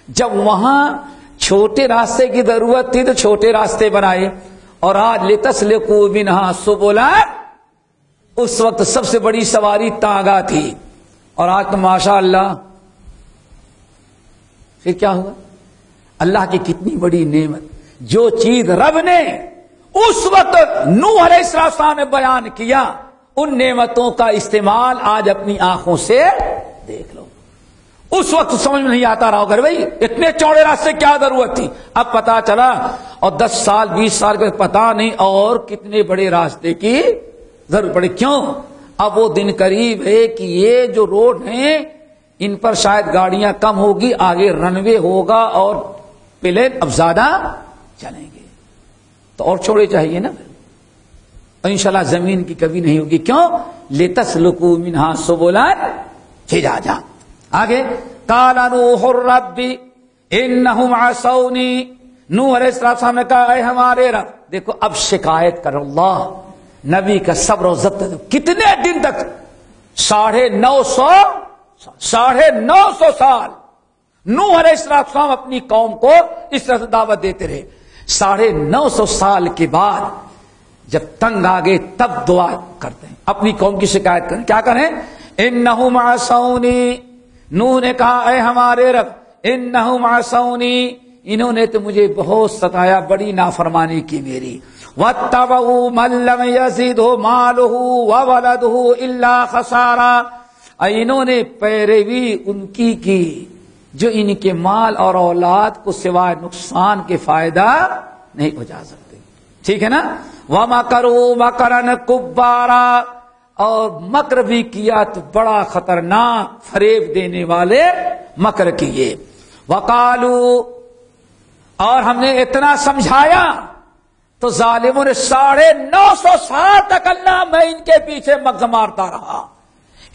جب وہاں چھوٹے راستے کی ضرورت تھی تو چھوٹے راستے بنائے. اور آج لتسلکوا منہا سبلا، اس وقت سب سے بڑی سواری تانگا تھی. اور آج تو ماشاء اللہ پھر کیا ہوا؟ اللہ کی کتنی بڑی نعمت. جو چیز رب نے اس وقت نوح علیہ السلام نے بیان کیا، ان نعمتوں کا استعمال آج اپنی آنکھوں سے دیکھ لو. اس وقت سمجھ میں نہیں آتا رہا ہوگا بھائی اتنے چوڑے راستے کیا ضرورت تھی. اب پتا چلا، اور 10 سال 20 سال کا پتا نہیں اور کتنے بڑے راستے کی ضرورت پڑے. کیوں؟ اب وہ دن قریب ہے کہ یہ جو روڈ ہیں ان پر شاید گاڑیاں کم ہوگی، آگے رن وے ہوگا اور پلین اب زیادہ چلیں گے تو اور چوڑے چاہیے نا. اور انشاءاللہ زمین کی کبھی نہیں ہوگی. کیوں؟ لتسلکوا منہا سبلا فجاجا. آگے قال نوح الرب انہم عصونی، نوح علیہ السلام نے کہا اے ہمارے رب. دیکھو اب شکایت کر اللہ، نبی کا صبر و ضبط. کتنے دن تک؟ 950 سال نوح علیہ السلام اپنی قوم کو اس طرح سے دعوت دیتے رہے. 950 سال کے بعد جب تنگ آگے تب دعا کرتے ہیں، اپنی قوم کی شکایت کریں. کیا کریں؟ انہم عصونی، نوح نے کہا اے ہمارے رب انہم عصونی، انہوں نے تو مجھے بہت ستایا، بڑی نافرمانی کی میری. واتبعوا من لم يزده ماله وولده الا خسارا، انہوں نے پیروی ان کی جو ان کے مال اور اولاد کو سوائے نقصان کے فائدہ نہیں پہنچا سکتے. ٹھیک ہے نا. وَمَكَرُوا مَكْرًا كُبَّارًا، اور مکر بھی کیا تو بڑا خطرناک فریب دینے والے مکر کیے. وَقَالُوا، اور ہم نے اتنا سمجھایا تو ظالموں نے 950 سال تک اللہ میں ان کے پیچھے مغز مارتا رہا،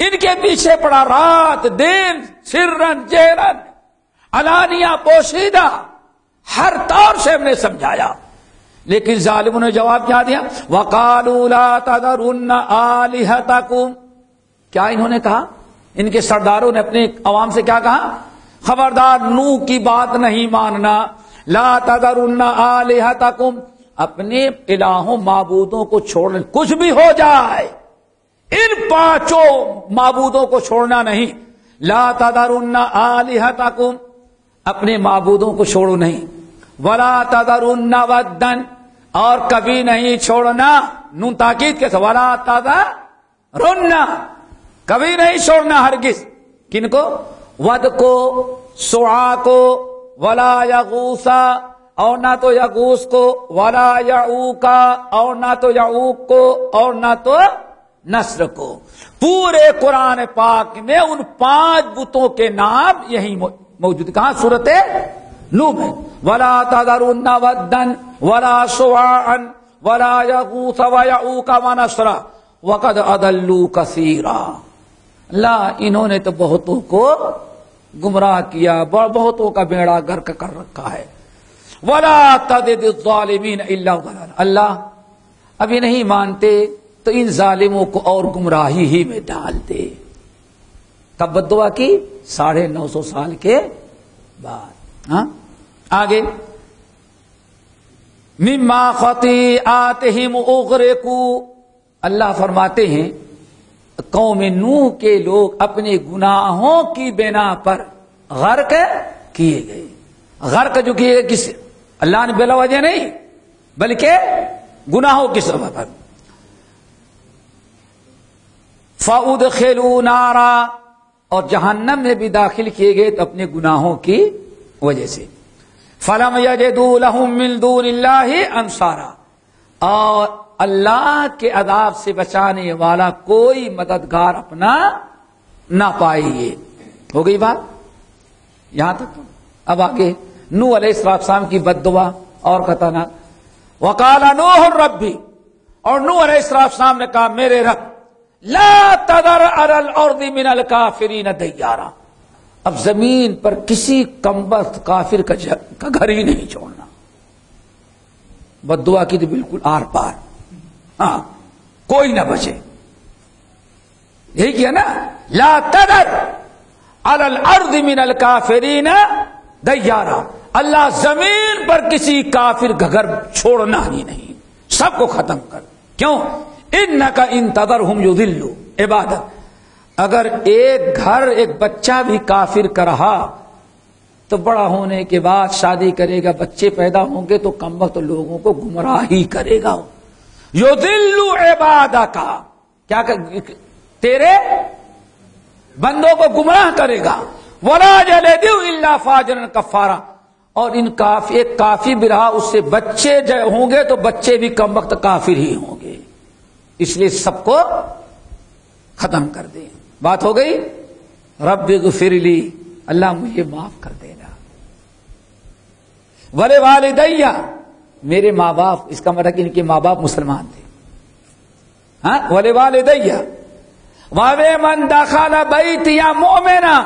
ان کے پیچھے پڑا رات دن، سرن جہرن، علانیہ پوشیدہ، ہر طور سے ہم نے سمجھایا، لیکن ظالموں نے جواب کیا دیا؟ وَقَالُوا لَا تَذَرُنَّ آلِهَتَكُمْ، کیا انہوں نے کہا؟ ان کے سرداروں نے اپنے عوام سے کیا کہا؟ خبردار نوح کی بات نہیں ماننا. لا تذرن آلہتکم، اپنے الہوں معبودوں کو چھوڑنا، کچھ بھی ہو جائے ان 5 معبودوں کو چھوڑنا نہیں. لا تذرن آلہتکم، اپنے معبودوں کو چھوڑو نہیں. ولا تذرن ودن، اور کبھی نہیں چھوڑنا، نون تاکید کے ساتھ، ولا تذرن، کبھی نہیں چھوڑنا ہرگز. کن کو؟ ود کو، سعا کو، ولا یغوث، اور نہ تو یغوث کو، ولا یعوق، اور نہ تو یعوق کو، اور نہ تو نصر کو. پورے قرآن پاک میں ان 5 بتوں کے نام یہی موجود. کہاں؟ سورۃ نوح میں. ولا تذرن ودن ولا سواعا ولا یغوث ویعوق ونصر وقد اضلوا کثیرا. اللہ، انہوں نے تو بہتوں کو گمراہ کیا، بہتوں کا بیڑا غرق کر رکھا ہے. ولا تزد الظالمین الا ضلالا، اللہ ابھی نہیں مانتے تو ان ظالموں کو اور گمراہی ہی میں ڈال دے. کب بد دعا کی؟ 950 سال کے بعد. ہاں آگے، مما خطیئاتہم اغرقوا، اللہ فرماتے ہیں قوم نوح کے لوگ اپنے گناہوں کی بنا پر غرق کیے گئے. غرق جو کیے گئے کس؟ اللہ نے بلا وجہ نہیں، بلکہ گناہوں کی سبب پر. فَأُدْخِلُوا نَارًا، اور جہنم میں بھی داخل کیے گئے تو اپنے گناہوں کی وجہ سے. فَلَمْ يَجِدُوا لَهُم مِّن دُونِ اللَّهِ أَنصَارًا، اور اللہ کے عذاب سے بچانے والا کوئی مددگار اپنا نہ پائیے. ہو گئی بات یہاں تک. اب آگے نوح علیہ السلام کی بد دعا اور خطرناک. وقال نوح ربی، اور نوح علیہ السلام نے کہا میرے رب، لا تذر علی الارض من الکافرین دیارا، اب زمین پر کسی کمبخت کافر کا گھر ہی نہیں چھوڑنا. بد دعا کی تو بالکل آر پار، ہاں کوئی نہ بچے. یہی کیا نا، لا تذر علی الارض من الکافرین دیارا، اللہ زمین پر کسی کافر کا گھر چھوڑنا ہی نہیں، سب کو ختم کر. کیوں؟ انک ان تذرہم یضلوا عبادک، اگر ایک گھر ایک بچہ بھی کافر کا رہا تو بڑا ہونے کے بعد شادی کرے گا، بچے پیدا ہوں گے تو کم وقت لوگوں کو گمراہ ہی کرے گا. یضل عبادک، کیا تیرے بندوں کو گمراہ کرے گا. ولا یلد الا فاجرا کفارا، اور ان ایک کافی بھی رہا اس سے بچے ہوں گے تو بچے بھی کم وقت کافر ہی ہوں گے. اس لیے سب کو ختم کر دیں. بات ہو گئی. رب اغفر لی، اللہ مجھے معاف کر دینا. ولوالدیہ، میرے ماں باپ، اس کا مطلب ان کے ماں باپ مسلمان تھے. ہاں، ولوالدیہ ومن دخل بیتی مؤمنا،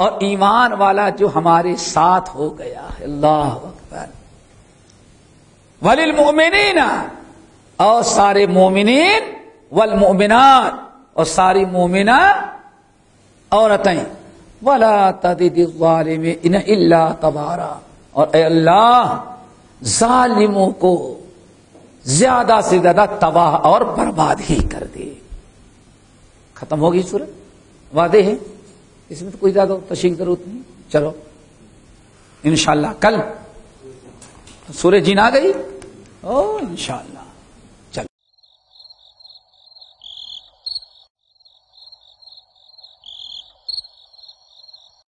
اور ایمان والا جو ہمارے ساتھ ہو گیا ہے. اللہ اکبر. وللمؤمنین، اور سارے مومنین، والمؤمنات، اور ساری مومنہ عورتیں. ولا تزد الظالمین الا تبارا، اور اے اللہ ظالموں کو زیادہ سے زیادہ تباہ اور برباد ہی کر دے. ختم ہوگی سورت. واضح ہے، اس میں تو کوئی زیادہ تشریح ضرورت نہیں. چلو انشاءاللہ کل سورہ جن آ گئی. انشاءاللہ